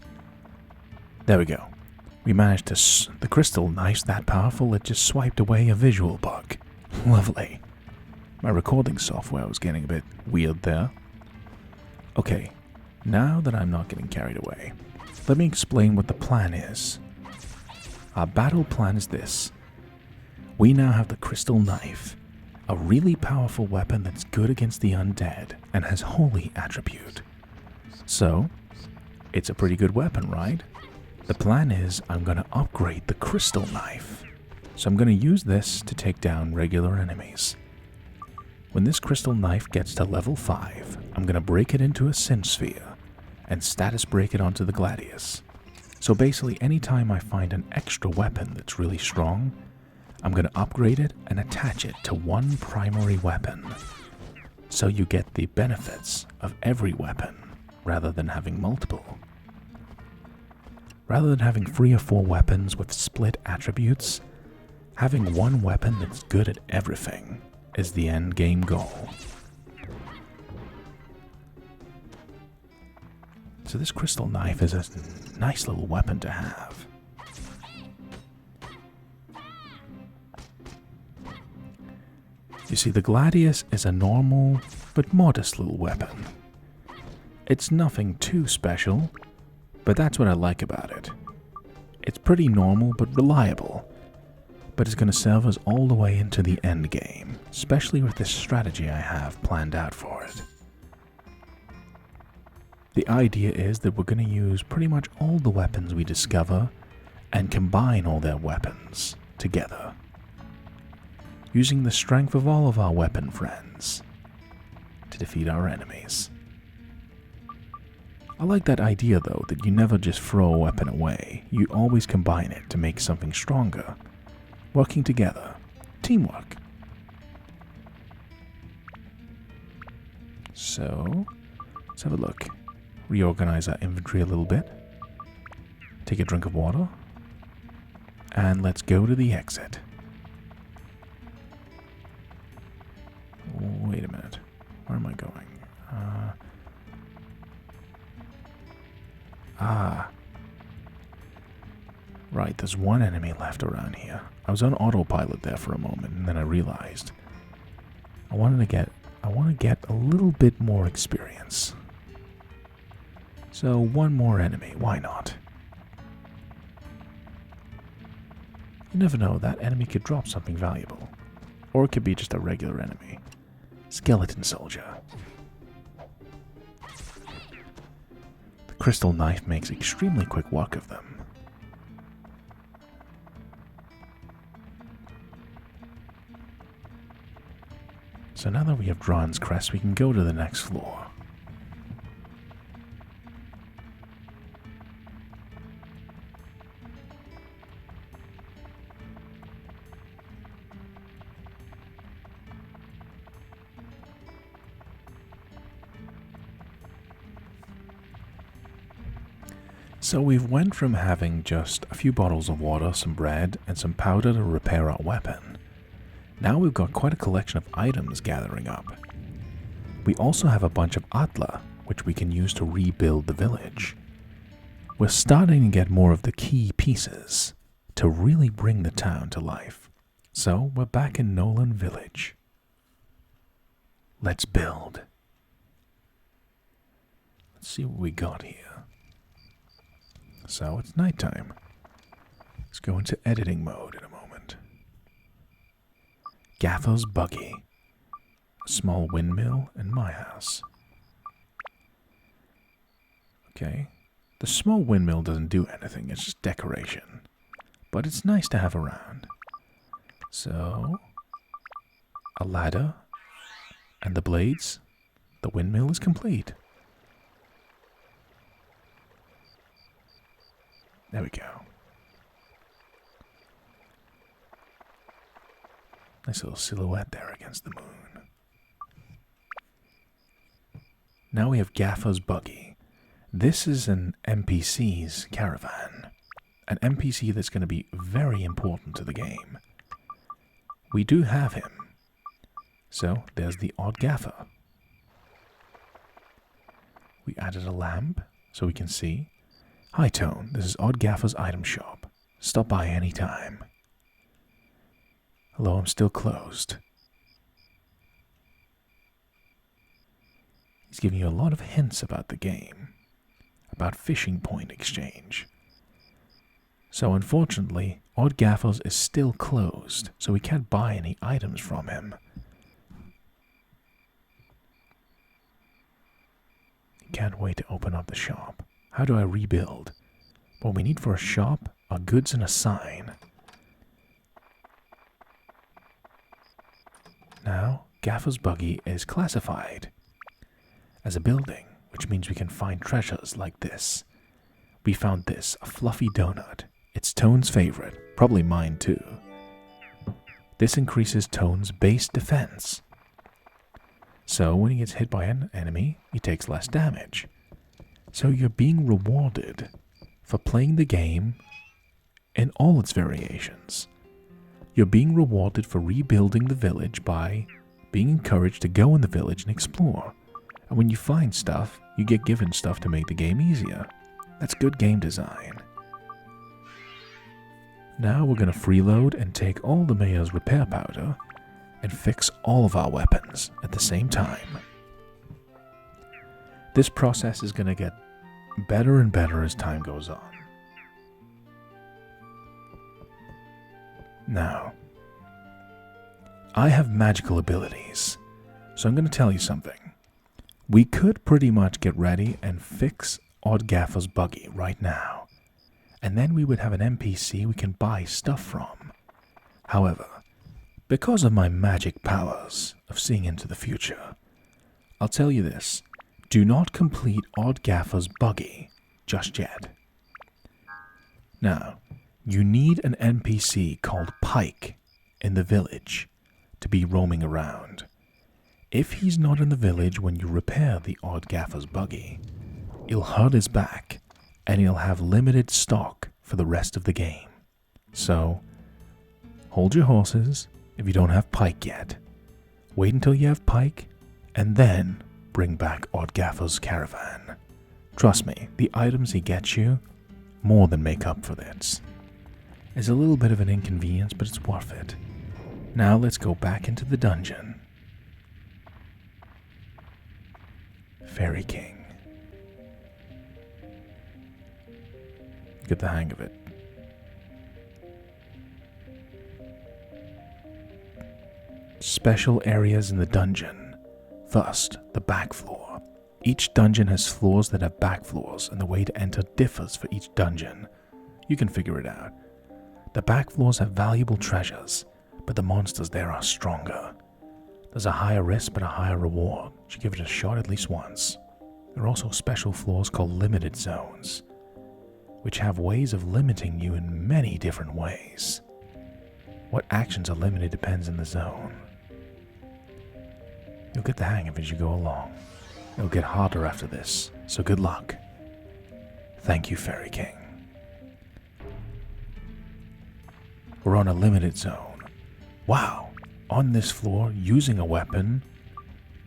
There we go. We managed to... the crystal knife's that powerful it just swiped away a visual bug. Lovely. My recording software was getting a bit weird there. Okay, now that I'm not getting carried away, let me explain what the plan is. Our battle plan is this. We now have the crystal knife, a really powerful weapon that's good against the undead and has holy attribute. So, it's a pretty good weapon, right? The plan is I'm going to upgrade the crystal knife. So I'm going to use this to take down regular enemies. When this crystal knife gets to level 5, I'm going to break it into a synth sphere and status break it onto the Gladius. So basically anytime I find an extra weapon that's really strong, I'm going to upgrade it and attach it to one primary weapon. So you get the benefits of every weapon rather than having multiple. Rather than having 3 or 4 weapons with split attributes, having one weapon that's good at everything is the end game goal. So this crystal knife is a nice little weapon to have. You see, the Gladius is a normal but modest little weapon. It's nothing too special, but that's what I like about it. It's pretty normal but reliable, but it's going to serve us all the way into the end game, especially with this strategy I have planned out for it. The idea is that we're going to use pretty much all the weapons we discover and combine all their weapons together, using the strength of all of our weapon friends to defeat our enemies. I like that idea though, that you never just throw a weapon away, you always combine it to make something stronger. Working together. Teamwork. So, let's have a look. Reorganize our inventory a little bit. Take a drink of water. And let's go to the exit. Wait a minute. Where am I going? Right, there's one enemy left around here. I was on autopilot there for a moment, and then I realized I want to get a little bit more experience. So one more enemy, why not? You never know, that enemy could drop something valuable. Or it could be just a regular enemy. Skeleton soldier. The crystal knife makes extremely quick work of them. So now that we have Drawn's Crest, we can go to the next floor. So we've went from having just a few bottles of water, some bread, and some powder to repair our weapon. Now we've got quite a collection of items gathering up. We also have a bunch of Atla, which we can use to rebuild the village. We're starting to get more of the key pieces to really bring the town to life. So we're back in Nolan Village. Let's build. Let's see what we got here. So it's nighttime. Let's go into editing mode in a moment. Gaffer's buggy, a small windmill, and my house. Okay, the small windmill doesn't do anything, it's just decoration. But it's nice to have around. So, a ladder, and the blades, the windmill is complete. There we go. Nice little silhouette there against the moon. Now we have Gaffer's buggy. This is an NPC's caravan. An NPC that's going to be very important to the game. We do have him. So there's the odd Gaffer. We added a lamp so we can see. Hi Tone, this is Odd Gaffer's item shop. Stop by any time. Hello, I'm still closed. He's giving you a lot of hints about the game, about fishing point exchange. So unfortunately, Odd Gaffer's is still closed, so we can't buy any items from him. Can't wait to open up the shop. How do I rebuild? What we need for a shop are goods and a sign. Now, Gaffer's buggy is classified as a building, which means we can find treasures like this. We found this, a fluffy donut. It's Tone's favorite, probably mine too. This increases Tone's base defense. So when he gets hit by an enemy, he takes less damage. So you're being rewarded for playing the game in all its variations. You're being rewarded for rebuilding the village by being encouraged to go in the village and explore. And when you find stuff, you get given stuff to make the game easier. That's good game design. Now we're going to freeload and take all the mayor's repair powder and fix all of our weapons at the same time. This process is going to get better and better as time goes on. Now, I have magical abilities, so I'm going to tell you something. We could pretty much get ready and fix Odd Gaffer's buggy right now, and then we would have an NPC we can buy stuff from. However, because of my magic powers of seeing into the future, I'll tell you this, do not complete Odd Gaffer's buggy just yet. Now, you need an NPC called Pike in the village to be roaming around. If he's not in the village when you repair the Odd Gaffer's buggy, he'll hurt his back and he'll have limited stock for the rest of the game. So, hold your horses if you don't have pike yet. Wait until you have pike, and then bring back Ordgaffer's caravan. Trust me, the items he gets you more than make up for this. It's a little bit of an inconvenience, but it's worth it. Now let's go back into the dungeon. Fairy King. Get the hang of it. Special areas in the dungeon. First, the back floor. Each dungeon has floors that have back floors, and the way to enter differs for each dungeon. You can figure it out. The back floors have valuable treasures, but the monsters there are stronger. There's a higher risk but a higher reward. You should give it a shot at least once. There are also special floors called limited zones, which have ways of limiting you in many different ways. What actions are limited depends on the zone. You'll get the hang of it as you go along. It'll get harder after this, so good luck. Thank you, Fairy King. We're on a limited zone. Wow! On this floor, using a weapon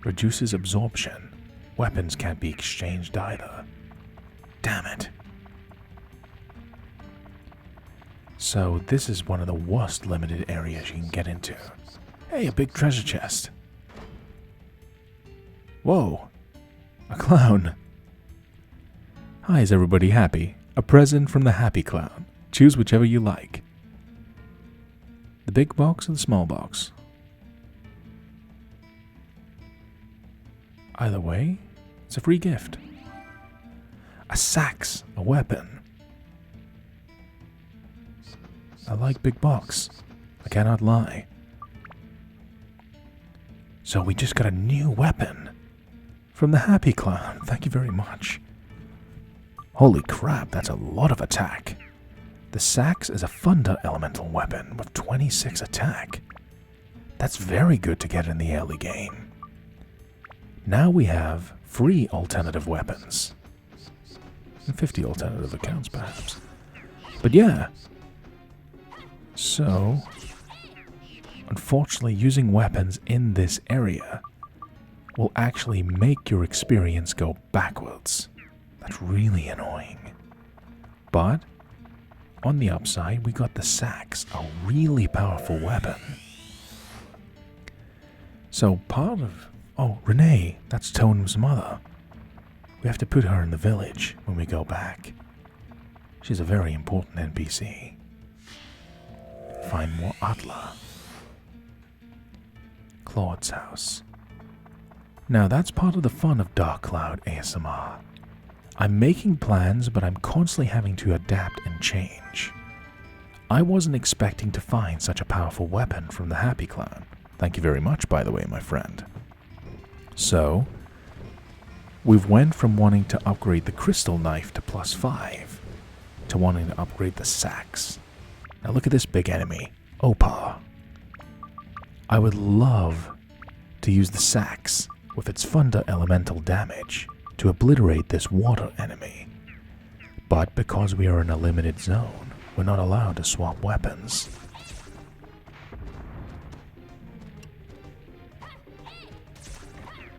reduces absorption. Weapons can't be exchanged either. Damn it. So this is one of the worst limited areas you can get into. Hey, a big treasure chest. Whoa, a clown. Hi, is everybody happy? A present from the happy clown. Choose whichever you like. The big box or the small box? Either way, it's a free gift. A sax, a weapon. I like big box. I cannot lie. So we just got a new weapon from the Happy Clown. Thank you very much. Holy crap, that's a lot of attack. The sax is a thunder elemental weapon with 26 attack. That's very good to get in the early game. Now we have free alternative weapons. And 50 alternative accounts perhaps. But yeah. So, unfortunately, using weapons in this area will actually make your experience go backwards. That's really annoying. But, on the upside, we got the sax, a really powerful weapon. So part of... Oh, Renee, that's Tonem's mother. We have to put her in the village when we go back. She's a very important NPC. Find more Atla. Claude's house. Now that's part of the fun of Dark Cloud ASMR. I'm making plans, but I'm constantly having to adapt and change. I wasn't expecting to find such a powerful weapon from the Happy Clown. Thank you very much, by the way, my friend. So, we've went from wanting to upgrade the crystal knife to +5 to wanting to upgrade the sax. Now look at this big enemy, Opar. I would love to use the sax with its thunder elemental damage to obliterate this water enemy. But because we are in a limited zone, we're not allowed to swap weapons.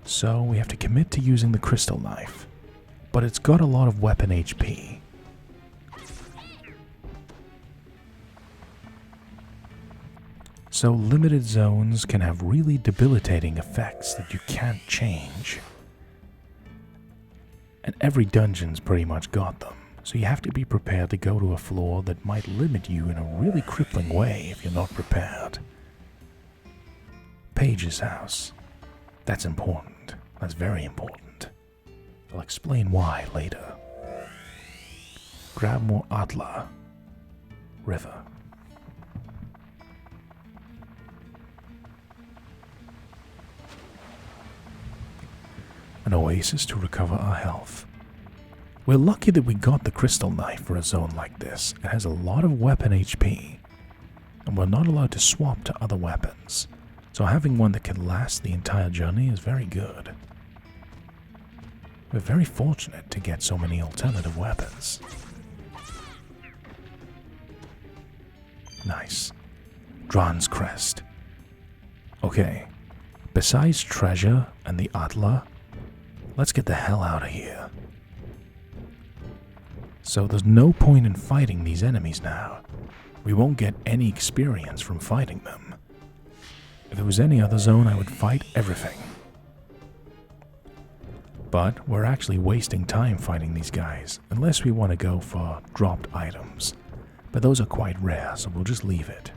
So we have to commit to using the crystal knife, but it's got a lot of weapon HP. So limited zones can have really debilitating effects that you can't change. And every dungeon's pretty much got them, so you have to be prepared to go to a floor that might limit you in a really crippling way if you're not prepared. Page's house. That's important. That's very important. I'll explain why later. Grab more Atla. River. An oasis to recover our health. We're lucky that we got the crystal knife for a zone like this. It has a lot of weapon HP, and we're not allowed to swap to other weapons, so having one that can last the entire journey is very good. We're very fortunate to get so many alternative weapons. Nice. Dran's Crest. Okay. Besides treasure and the Atla, let's get the hell out of here. So there's no point in fighting these enemies now. We won't get any experience from fighting them. If it was any other zone, I would fight everything. But we're actually wasting time fighting these guys, unless we want to go for dropped items. But those are quite rare, so we'll just leave it.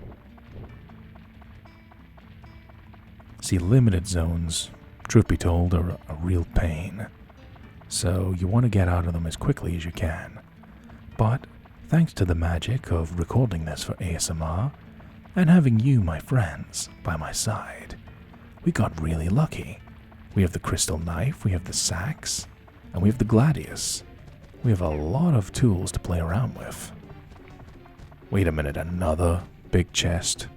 See, limited zones, truth be told, are a real pain. So you want to get out of them as quickly as you can. But thanks to the magic of recording this for ASMR, and having you, my friends, by my side, we got really lucky. We have the crystal knife, we have the sax, and we have the Gladius. We have a lot of tools to play around with. Wait a minute, another big chest?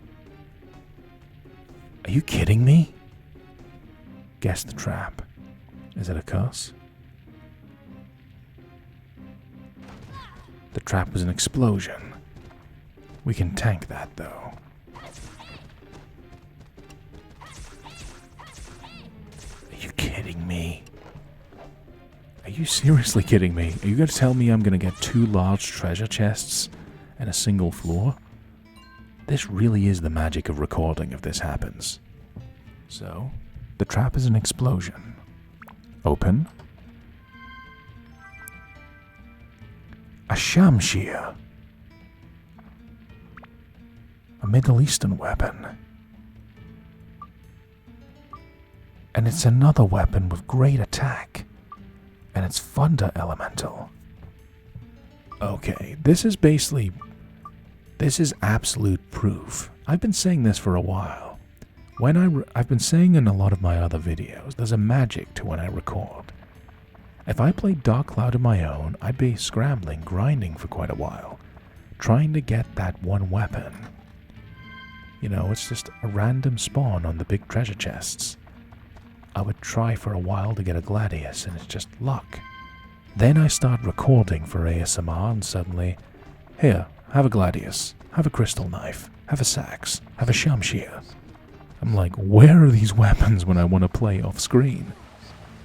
Are you kidding me? Guess the trap. Is it a curse? The trap was an explosion. We can tank that, though. Are you kidding me? Are you seriously kidding me? Are you going to tell me I'm going to get 2 large treasure chests and a single floor? This really is the magic of recording if this happens. So, the trap is an explosion. Open. A shamshir. A Middle Eastern weapon. And it's another weapon with great attack. And it's thunder elemental. Okay, this is absolute proof. I've been saying this for a while. I've been saying in a lot of my other videos, there's a magic to when I record. If I played Dark Cloud on my own, I'd be scrambling, grinding for quite a while, trying to get that one weapon. You know, it's just a random spawn on the big treasure chests. I would try for a while to get a Gladius, and it's just luck. Then I start recording for ASMR, and suddenly, here, have a Gladius, have a crystal knife, have a sax, have a shamshir. I'm like, where are these weapons when I want to play off screen?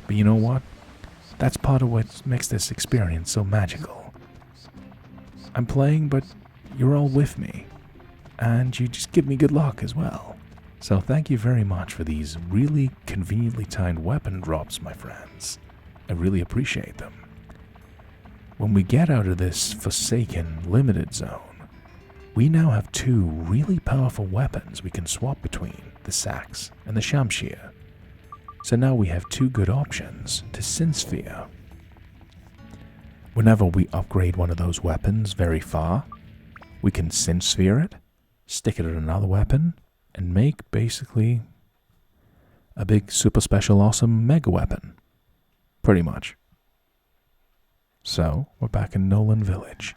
But you know what? That's part of what makes this experience so magical. I'm playing, but you're all with me. And you just give me good luck as well. So thank you very much for these really conveniently timed weapon drops, my friends. I really appreciate them. When we get out of this forsaken limited zone, we now have 2 really powerful weapons we can swap between, the sax and the shamshir. So now we have 2 good options to synsphere. Whenever we upgrade one of those weapons very far, we can synsphere it, stick it at another weapon, and make basically a big super special awesome mega weapon. Pretty much. So, we're back in Nolan Village.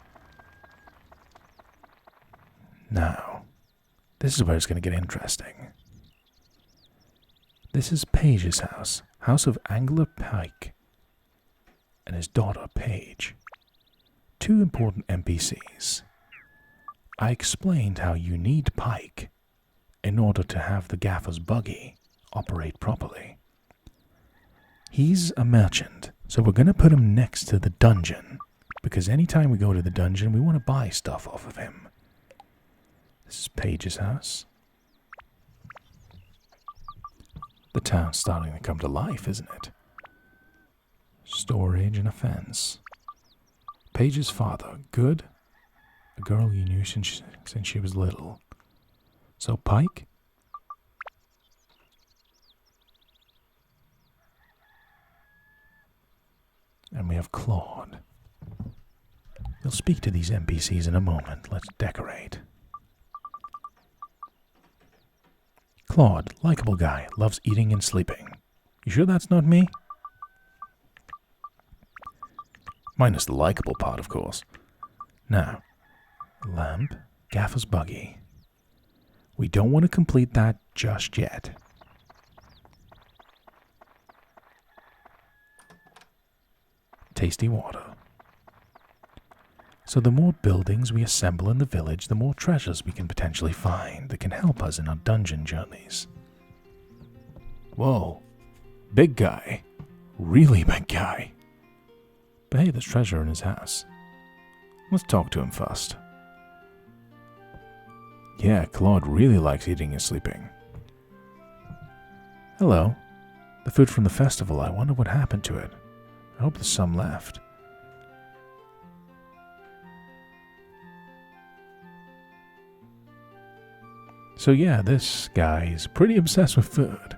Now, this is where it's going to get interesting. This is Paige's house, house of Angler Pike, and his daughter Paige. 2 important NPCs. I explained how you need Pike in order to have the gaffer's buggy operate properly. He's a merchant, so we're going to put him next to the dungeon, because anytime we go to the dungeon, we want to buy stuff off of him. This is Paige's house. The town's starting to come to life, isn't it? Storage and a fence. Paige's father, good. A girl you knew since she was little. So Pike? And we have Claude. We'll speak to these NPCs in a moment. Let's decorate. Claude, likable guy, loves eating and sleeping. You sure that's not me? Minus the likable part, of course. Now, lamp, gaffer's buggy. We don't want to complete that just yet. Tasty water. So the more buildings we assemble in the village, the more treasures we can potentially find that can help us in our dungeon journeys. Whoa. Big guy. Really big guy. But hey, there's treasure in his house. Let's talk to him first. Yeah, Claude really likes eating and sleeping. Hello. The food from the festival, I wonder what happened to it. I hope there's some left. So yeah, this guy is pretty obsessed with food.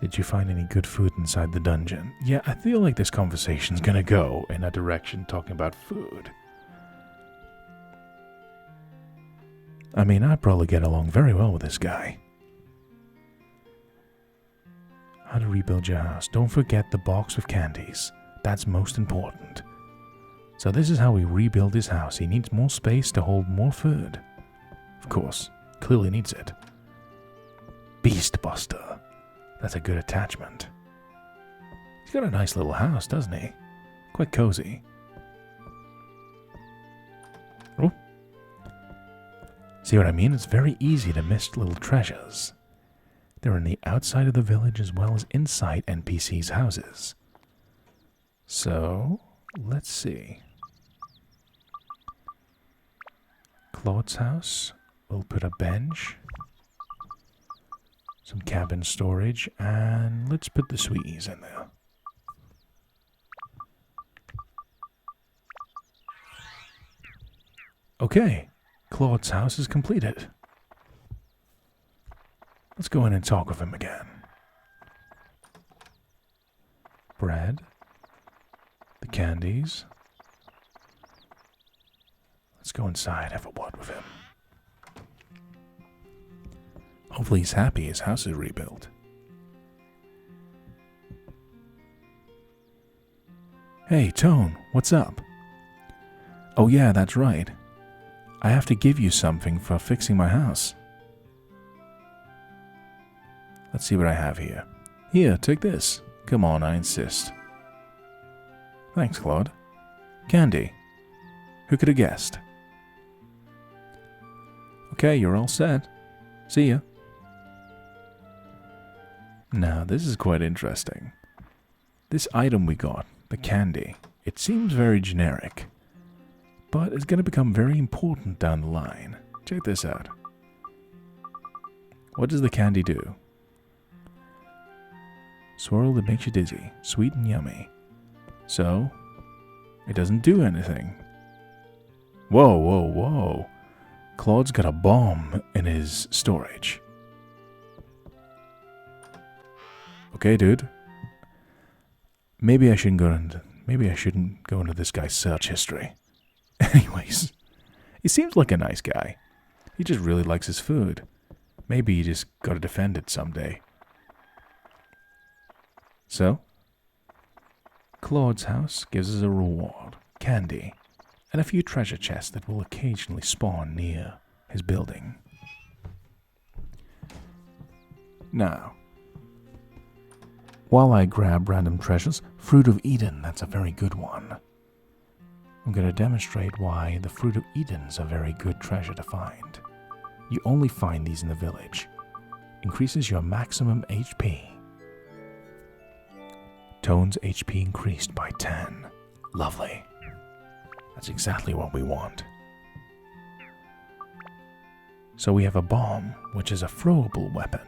Did you find any good food inside the dungeon? Yeah, I feel like this conversation's gonna go in a direction talking about food. I mean, I'd probably get along very well with this guy. How to rebuild your house. Don't forget the box with candies. That's most important. So this is how we rebuild his house. He needs more space to hold more food. Of course, clearly needs it. Beastbuster. That's a good attachment. He's got a nice little house, doesn't he? Quite cozy. Oh. See what I mean? It's very easy to miss little treasures. They're in the outside of the village as well as inside NPCs' houses. So, let's see. Claude's house. We'll put a bench. Some cabin storage. And let's put the sweeties in there. Okay. Claude's house is completed. Let's go in and talk with him again. Bread. The candies. Let's go inside, have a word with him. Hopefully he's happy his house is rebuilt. Hey, Tone, what's up? Oh yeah, that's right. I have to give you something for fixing my house. Let's see what I have here. Here, take this. Come on, I insist. Thanks, Claude. Candy. Who could have guessed? Okay, you're all set. See ya. Now, this is quite interesting. This item we got, the candy, it seems very generic, but it's going to become very important down the line. Check this out. What does the candy do? Swirl that makes you dizzy, sweet and yummy. So, it doesn't do anything. Whoa, whoa, whoa. Claude's got a bomb in his storage. Okay, dude. Maybe I shouldn't go into this guy's search history. Anyways, he seems like a nice guy. He just really likes his food. Maybe he just gotta defend it someday. So, Claude's house gives us a reward, candy, and a few treasure chests that will occasionally spawn near his building. Now, while I grab random treasures, Fruit of Eden, that's a very good one. I'm going to demonstrate why the Fruit of Eden's a very good treasure to find. You only find these in the village. Increases your maximum HP. Tone's HP increased by 10. Lovely. That's exactly what we want. So we have a bomb, which is a throwable weapon.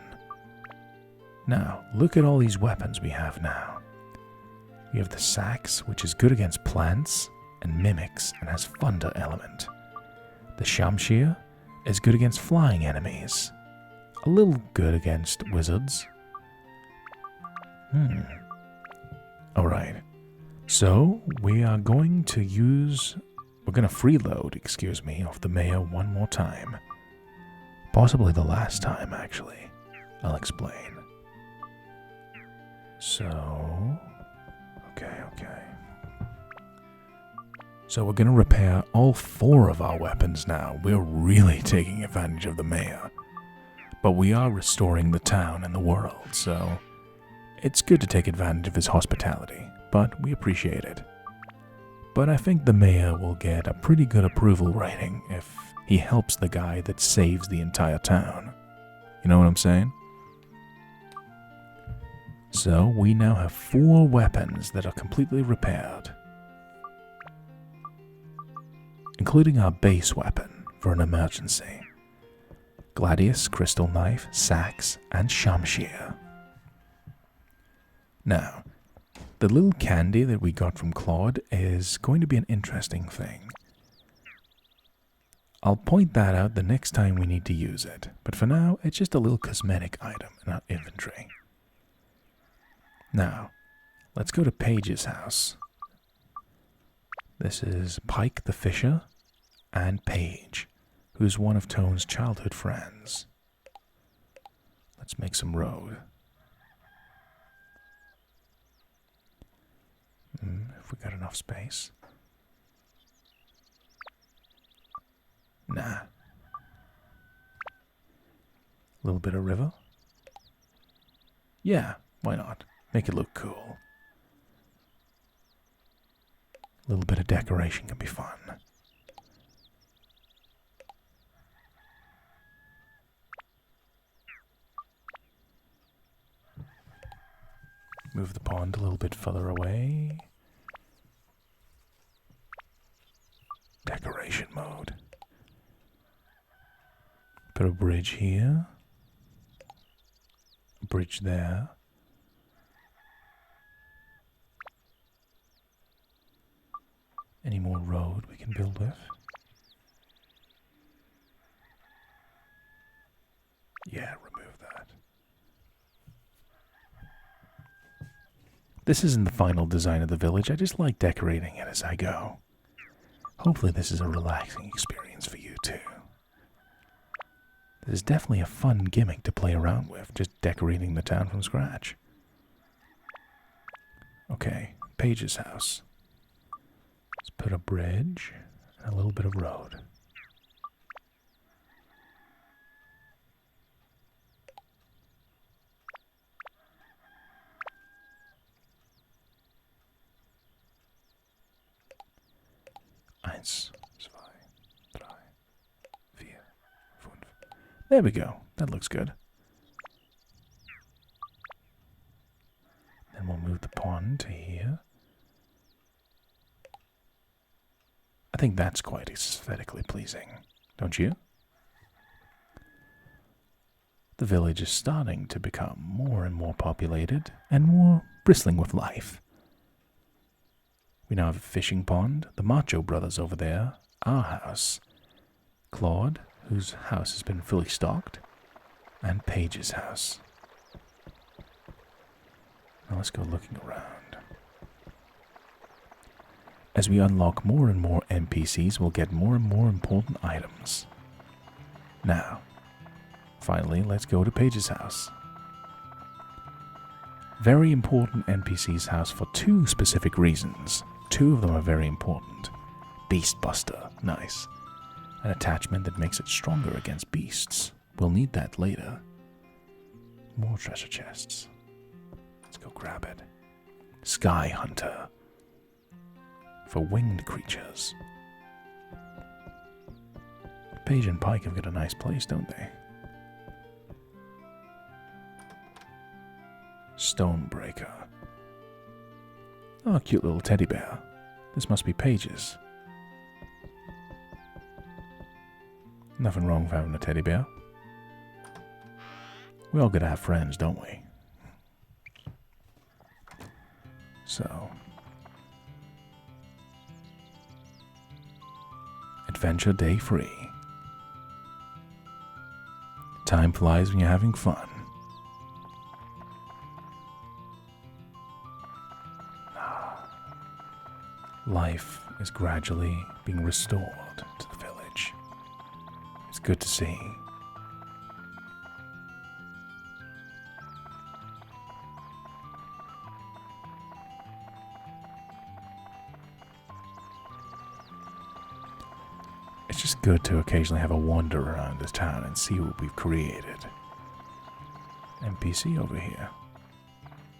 Now, look at all these weapons we have now. We have the Sax, which is good against plants and mimics and has thunder element. The Shamshir is good against flying enemies. A little good against wizards. Alright. So, we're going to freeload, off the mayor one more time. Possibly the last time, actually. I'll explain. So, okay. So we're going to repair all 4 of our weapons now. We're really taking advantage of the mayor. But we are restoring the town and the world, so it's good to take advantage of his hospitality, but we appreciate it. But I think the mayor will get a pretty good approval rating if he helps the guy that saves the entire town. You know what I'm saying? So we now have 4 weapons that are completely repaired, including our base weapon for an emergency. Gladius, crystal knife, sax, and shamshir. Now, the little candy that we got from Claude is going to be an interesting thing. I'll point that out the next time we need to use it, but for now, it's just a little cosmetic item in our inventory. Now, let's go to Paige's house. This is Pike the Fisher and Paige, who's one of Tone's childhood friends. Let's make some road. If we got enough space. Nah. A little bit of river? Yeah, why not? Make it look cool. A little bit of decoration can be fun. Move the pond a little bit further away. Decoration mode. Put a bridge here. A bridge there. Any more road we can build with? Yeah, remove that. This isn't the final design of the village, I just like decorating it as I go. Hopefully this is a relaxing experience for you too. This is definitely a fun gimmick to play around with, just decorating the town from scratch. Okay, Paige's house. Let's put a bridge and a little bit of road. Eins, zwei, drei, vier, fünf. There we go. That looks good. Then we'll move the pond to here. I think that's quite aesthetically pleasing, don't you? The village is starting to become more and more populated and more bristling with life. We now have a fishing pond, the Macho Brothers over there, our house, Claude, whose house has been fully stocked, and Paige's house. Now let's go looking around. As we unlock more and more NPCs, we'll get more and more important items. Now, finally, let's go to Paige's house. Very important NPC's house for 2 specific reasons. 2 of them are very important. Beast Buster, nice. An attachment that makes it stronger against beasts. We'll need that later. More treasure chests. Let's go grab it. Sky Hunter. For winged creatures. Paige and Pike have got a nice place, don't they? Stonebreaker. Oh, cute little teddy bear. This must be Paige's. Nothing wrong with having a teddy bear. We all gotta have friends, don't we? So. Adventure Day Free. Time flies when you're having fun. Life is gradually being restored to the village. It's good to see. It's just good to occasionally have a wander around this town and see what we've created. NPC over here.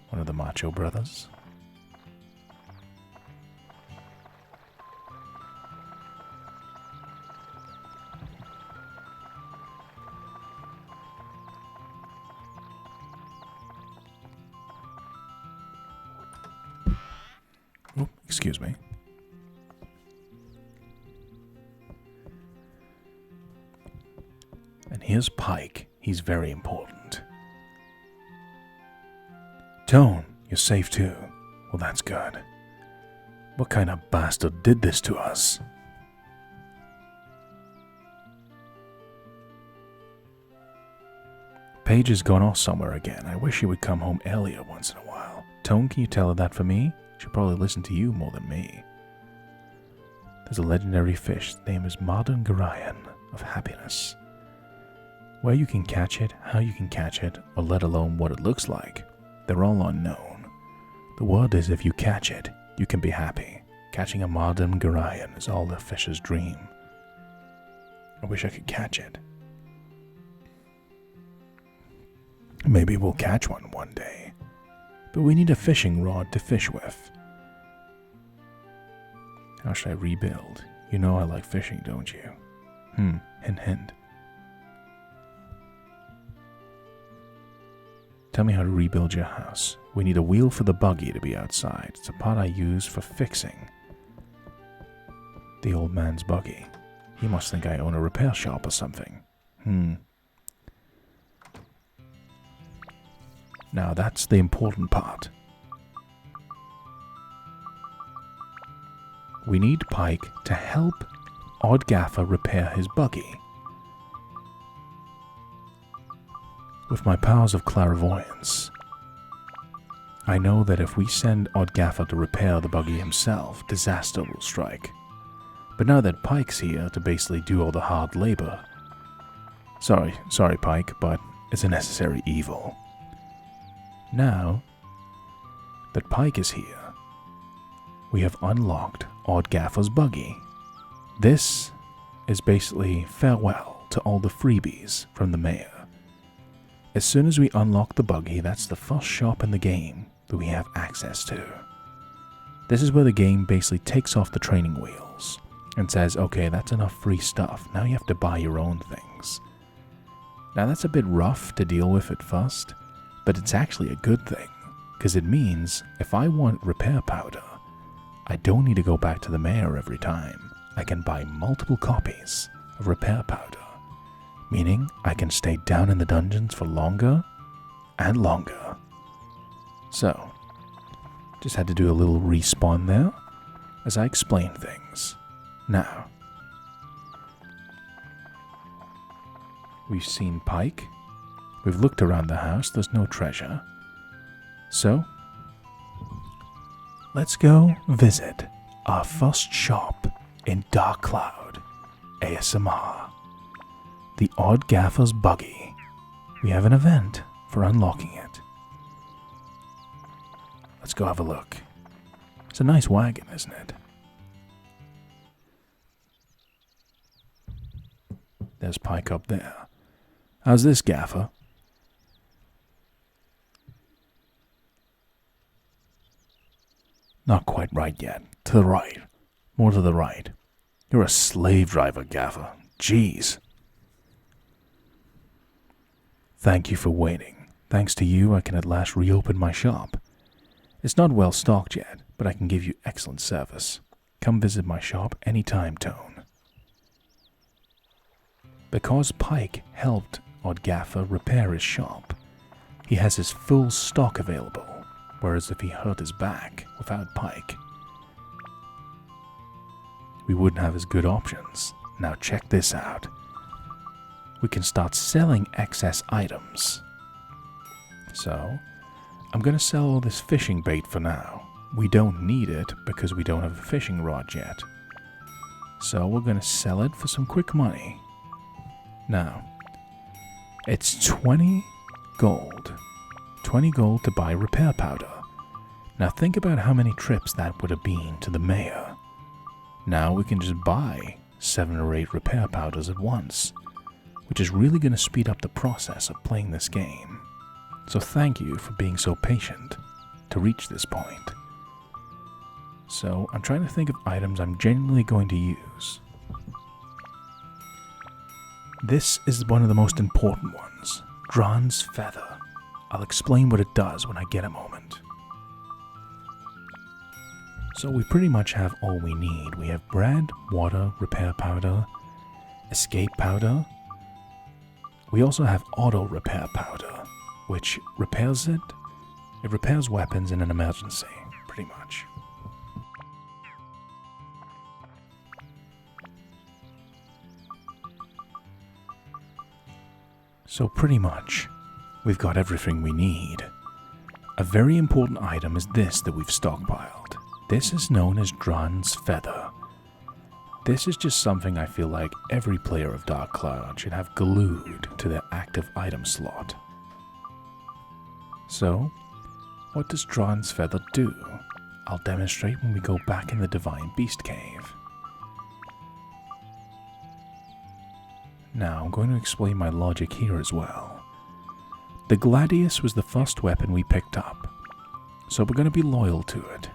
One of the Macho Brothers. Oh, excuse me. And here's Pike. He's very important. Tone, you're safe too. Well, that's good. What kind of bastard did this to us? Paige has gone off somewhere again. I wish she would come home earlier once in a while. Tone, can you tell her that for me? She'll probably listen to you more than me. There's a legendary fish. The name is Modern Garayan of Happiness. Where you can catch it, how you can catch it, or let alone what it looks like, they're all unknown. The word is if you catch it, you can be happy. Catching a Modern Garayan is all the fish's dream. I wish I could catch it. Maybe we'll catch one day. But we need a fishing rod to fish with. How should I rebuild? You know I like fishing, don't you? Hint, hint. Tell me how to rebuild your house. We need a wheel for the buggy to be outside. It's a part I use for fixing the old man's buggy. He must think I own a repair shop or something. Now that's the important part. We need Pike to help Odd Gaffer repair his buggy. With my powers of clairvoyance, I know that if we send Odd Gaffer to repair the buggy himself, disaster will strike. But now that Pike's here to basically do all the hard labor... Sorry Pike, but it's a necessary evil. Now that Pike is here, we have unlocked Odd Gaffer's buggy. This is basically farewell to all the freebies from the mayor. As soon as we unlock the buggy, that's the first shop in the game that we have access to. This is where the game basically takes off the training wheels and says, okay, that's enough free stuff. Now you have to buy your own things. Now that's a bit rough to deal with at first, but it's actually a good thing, because it means if I want repair powder, I don't need to go back to the mayor every time. I can buy multiple copies of repair powder, meaning I can stay down in the dungeons for longer and longer. So, just had to do a little respawn there as I explain things. Now, we've seen Pike. We've looked around the house. There's no treasure. So, let's go visit our first shop in Dark Cloud, ASMR. The Odd Gaffer's buggy. We have an event for unlocking it. Let's go have a look. It's a nice wagon, isn't it? There's Pike up there. How's this, Gaffer? Not quite right yet. To the right. More to the right. You're a slave driver, Gaffer. Jeez. Thank you for waiting. Thanks to you, I can at last reopen my shop. It's not well stocked yet, but I can give you excellent service. Come visit my shop anytime, Tone. Because Pike helped Odd Gaffer repair his shop, he has his full stock available, whereas if he hurt his back without Pike, we wouldn't have as good options. Now check this out. We can start selling excess items. So, I'm going to sell all this fishing bait for now. We don't need it because we don't have a fishing rod yet. So we're going to sell it for some quick money. Now, it's 20 gold. 20 gold to buy repair powder. Now think about how many trips that would have been to the mayor. Now we can just buy 7 or 8 repair powders at once, which is really going to speed up the process of playing this game. So thank you for being so patient to reach this point. So I'm trying to think of items I'm genuinely going to use. This is one of the most important ones, Dran's Feather. I'll explain what it does when I get a moment. So we pretty much have all we need. We have bread, water, repair powder, escape powder. We also have auto repair powder, which repairs it. It repairs weapons in an emergency, pretty much. So pretty much, we've got everything we need. A very important item is this that we've stockpiled. This is known as Dran's Feather. This is just something I feel like every player of Dark Cloud should have glued to their active item slot. So, what does Dran's Feather do? I'll demonstrate when we go back in the Divine Beast Cave. Now, I'm going to explain my logic here as well. The Gladius was the first weapon we picked up, so we're going to be loyal to it.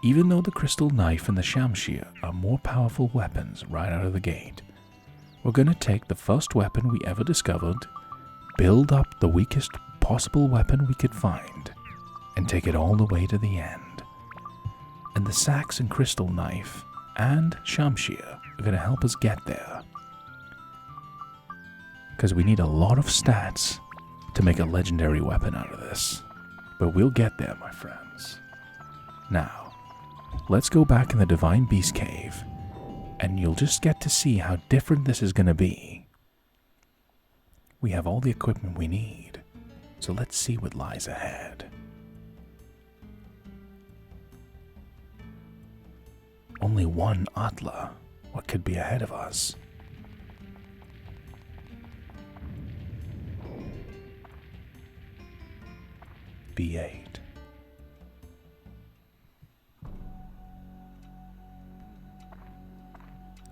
Even though the Crystal Knife and the Shamshir are more powerful weapons right out of the gate, we're going to take the first weapon we ever discovered, build up the weakest possible weapon we could find, and take it all the way to the end. And the Sax and Crystal Knife and Shamshir are going to help us get there. Because we need a lot of stats to make a legendary weapon out of this. But we'll get there, my friends. Now, let's go back in the Divine Beast Cave, and you'll just get to see how different this is going to be. We have all the equipment we need, so let's see what lies ahead. Only one Atla. What could be ahead of us? B8.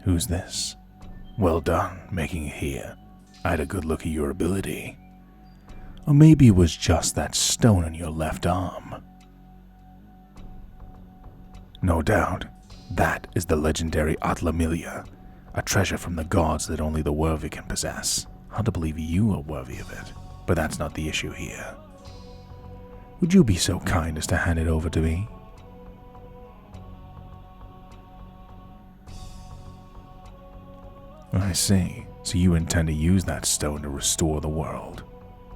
Who's this? Well done, making it here. I had a good look at your ability. Or maybe it was just that stone on your left arm. No doubt, that is the legendary Atlamillia, a treasure from the gods that only the worthy can possess. Hard to believe you are worthy of it, but that's not the issue here. Would you be so kind as to hand it over to me? I see. So you intend to use that stone to restore the world.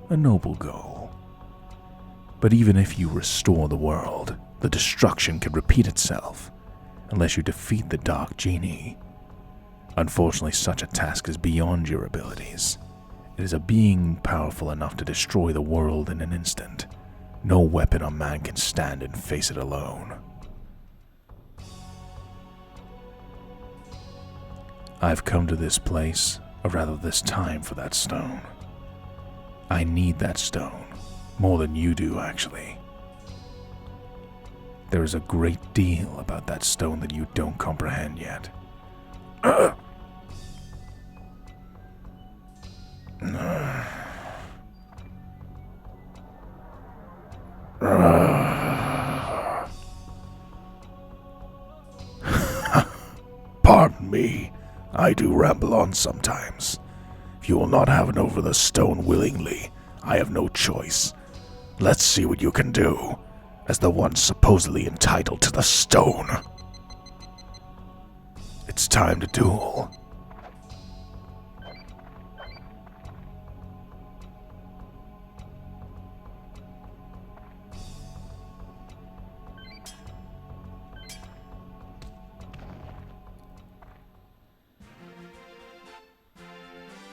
A noble goal. But even if you restore the world, the destruction can repeat itself, unless you defeat the Dark Genie. Unfortunately, such a task is beyond your abilities. It is a being powerful enough to destroy the world in an instant. No weapon or man can stand and face it alone. I've come to this place, or rather this time, for that stone. I need that stone, more than you do, actually. There is a great deal about that stone that you don't comprehend yet. Pardon me, I do ramble on sometimes. If you will not have it over the stone willingly, I have no choice. Let's see what you can do, as the one supposedly entitled to the stone. It's time to duel.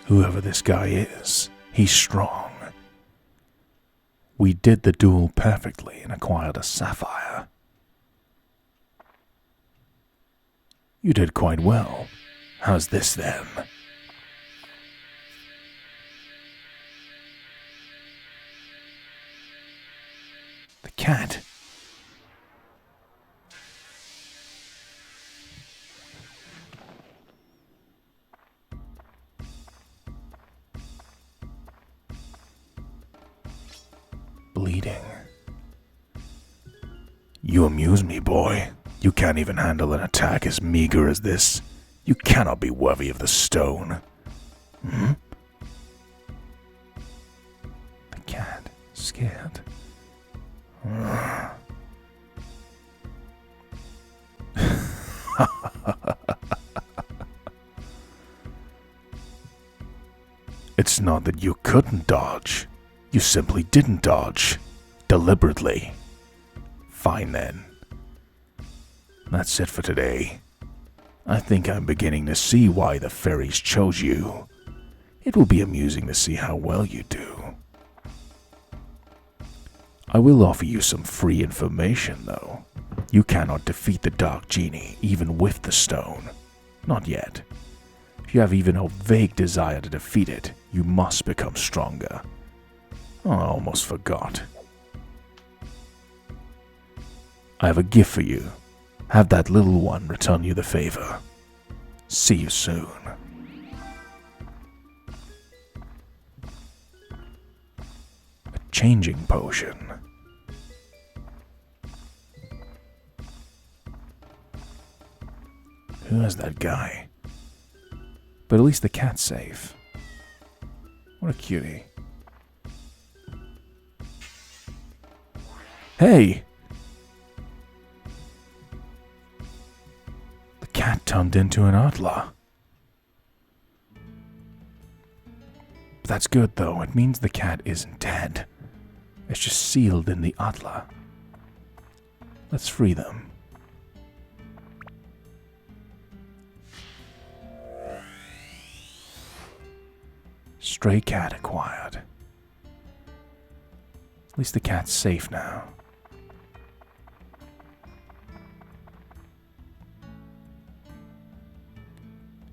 Whoever this guy is, he's strong. We did the duel perfectly and acquired a sapphire. You did quite well. How's this then? The cat. bleeding. You amuse me, boy. You can't even handle an attack as meager as this. You cannot be worthy of the stone. Hmm? The cat, scared. It's not that you couldn't dodge. You simply didn't dodge. Deliberately. Fine then. That's it for today. I think I'm beginning to see why the fairies chose you. It will be amusing to see how well you do. I will offer you some free information, though. You cannot defeat the Dark Genie, even with the stone. Not yet. If you have even a vague desire to defeat it, you must become stronger. Oh, I almost forgot. I have a gift for you. Have that little one return you the favor. See you soon. A changing potion. Who is that guy? But at least the cat's safe. What a cutie. Hey! The cat turned into an Atla. That's good though, it means the cat isn't dead. It's just sealed in the Atla. Let's free them. Stray cat acquired. At least the cat's safe now.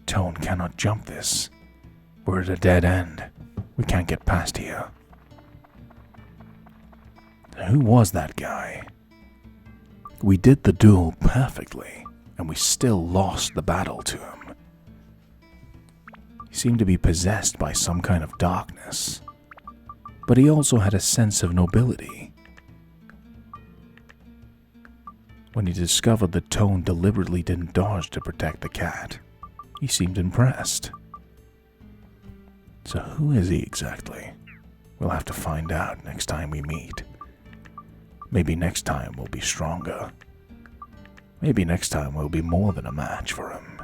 Tone cannot jump this. We're at a dead end. We can't get past here. Who was that guy? We did the duel perfectly, and we still lost the battle to him. He seemed to be possessed by some kind of darkness, but he also had a sense of nobility. When he discovered that Tone deliberately didn't dodge to protect the cat, he seemed impressed. So who is he exactly? We'll have to find out next time we meet. Maybe next time we'll be stronger. Maybe next time we'll be more than a match for him.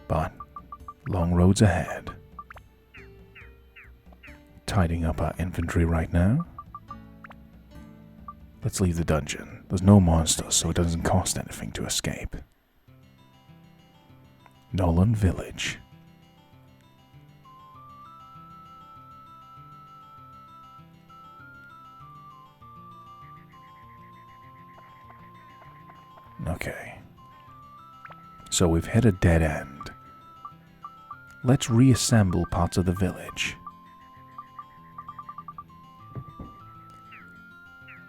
But long roads ahead. Tidying up our inventory right now. Let's leave the dungeon. There's no monsters, so it doesn't cost anything to escape. Nolan Village. Okay. So we've hit a dead end. Let's reassemble parts of the village.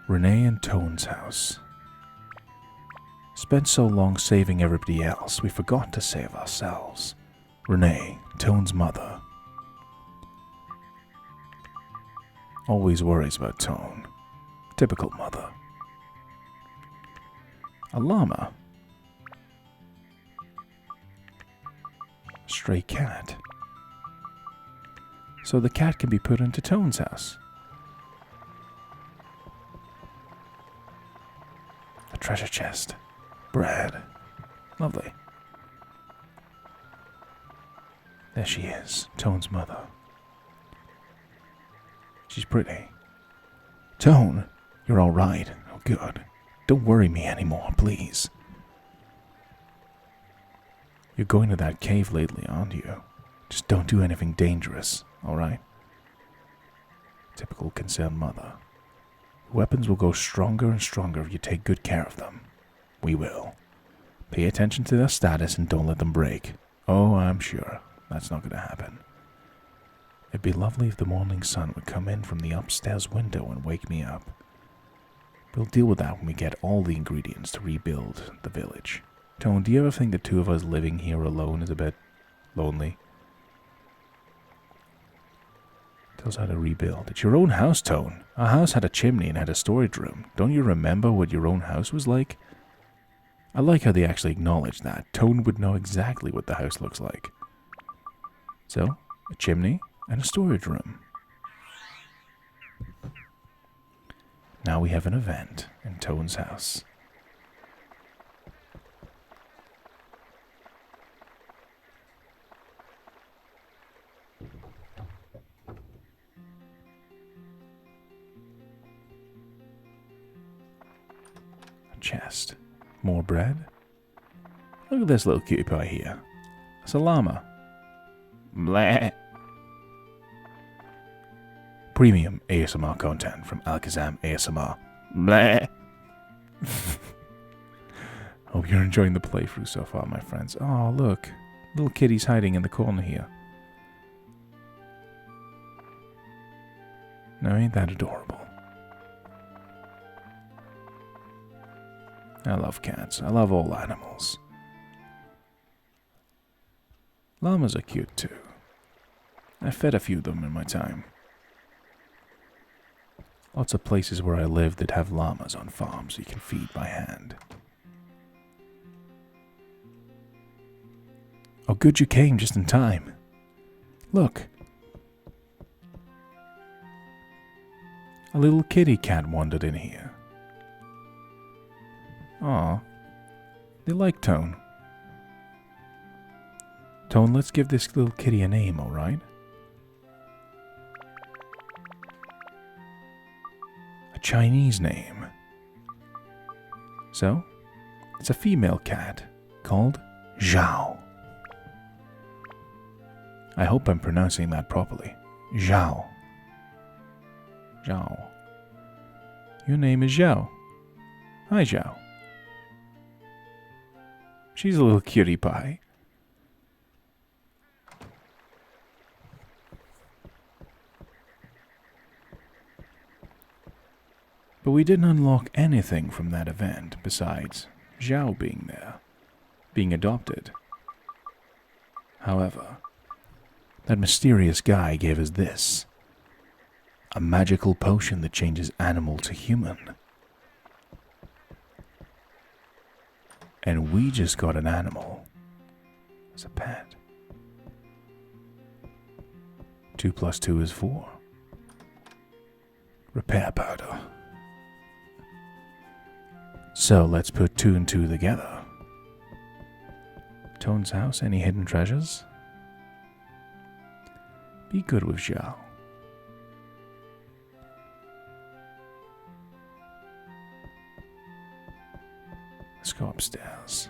Renee and Tone's house. Spent so long saving everybody else, we forgot to save ourselves. Renee, Tone's mother. Always worries about Tone. Typical mother. A llama. Stray cat. So the cat can be put into Tone's house. A treasure chest. Bread. Lovely. There she is, Tone's mother. She's pretty. Tone, you're all right. Oh, good. Don't worry me anymore, please. You're going to that cave lately, aren't you? Just don't do anything dangerous, alright? Typical concerned mother. Weapons will go stronger and stronger if you take good care of them. We will. Pay attention to their status and don't let them break. Oh, I'm sure. That's not going to happen. It'd be lovely if the morning sun would come in from the upstairs window and wake me up. We'll deal with that when we get all the ingredients to rebuild the village. Tone, do you ever think the two of us living here alone is a bit lonely? Tells how to rebuild. It's your own house, Tone. Our house had a chimney and had a storage room. Don't you remember what your own house was like? I like how they actually acknowledge that. Tone would know exactly what the house looks like. So, a chimney and a storage room. Now we have an event in Tone's house. A chest. More bread. Look at this little cutie pie here. It's a llama. Bleh. Premium ASMR content from Alakazam ASMR. Bleh. Hope you're enjoying the playthrough so far, my friends. Oh, look. Little kitty's hiding in the corner here. Now, ain't that adorable? I love cats. I love all animals. Llamas are cute too. I fed a few of them in my time. Lots of places where I live that have llamas on farms you can feed by hand. Oh, good you came just in time. Look. A little kitty cat wandered in here. Aw, they like Tone. Tone, let's give this little kitty a name, alright? A Chinese name. So, it's a female cat called Zhao. I hope I'm pronouncing that properly. Zhao. Zhao. Your name is Zhao. Hi, Zhao. She's a little cutie pie. But we didn't unlock anything from that event besides Zhao being there, being adopted. However, that mysterious guy gave us this. A magical potion that changes animal to human. And we just got an animal as a pet. 2 + 2 is 4. Repair powder. So let's put 2 and 2 together. Tone's house, any hidden treasures? Be good with Zhao. Let's go upstairs.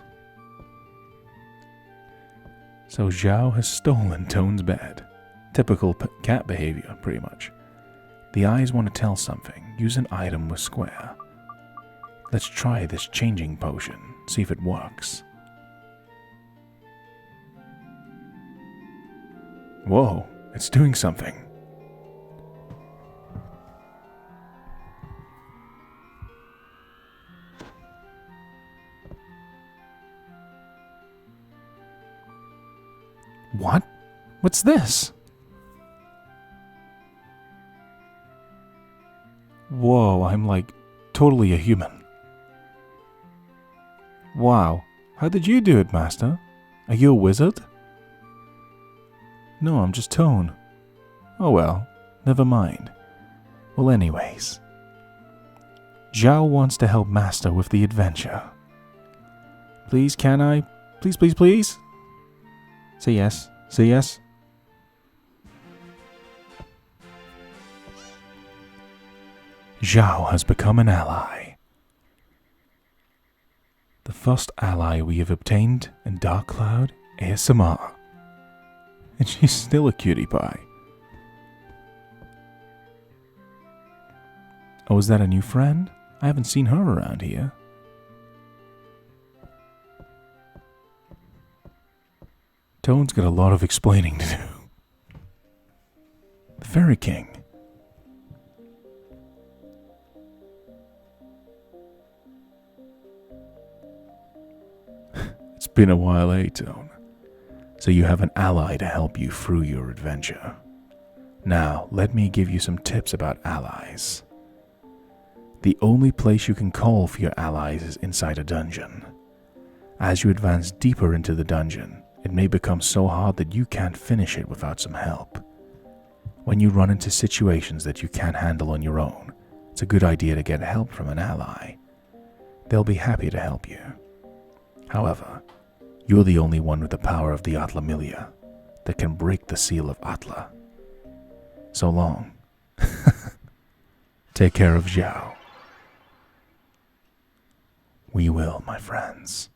So Zhao has stolen Tone's bed. Typical cat behavior, pretty much. The eyes want to tell something. Use an item with square. Let's try this changing potion. See if it works. Whoa, it's doing something. What? What's this? Whoa, I'm like totally a human. Wow, how did you do it, Master? Are you a wizard? No, I'm just Tone. Oh well, never mind. Well anyways, Zhao wants to help Master with the adventure. Please, can I? Please, please, please? Say yes. Say yes. Zhao has become an ally. The first ally we have obtained in Dark Cloud ASMR. And she's still a cutie pie. Oh, is that a new friend? I haven't seen her around here. Tone's got a lot of explaining to do. The Fairy King. It's been a while, eh, Tone? So you have an ally to help you through your adventure. Now, let me give you some tips about allies. The only place you can call for your allies is inside a dungeon. As you advance deeper into the dungeon, it may become so hard that you can't finish it without some help. When you run into situations that you can't handle on your own, it's a good idea to get help from an ally. They'll be happy to help you. However, you're the only one with the power of the Atlamillia that can break the seal of Atla. So long. Take care of Zhao. We will, my friends.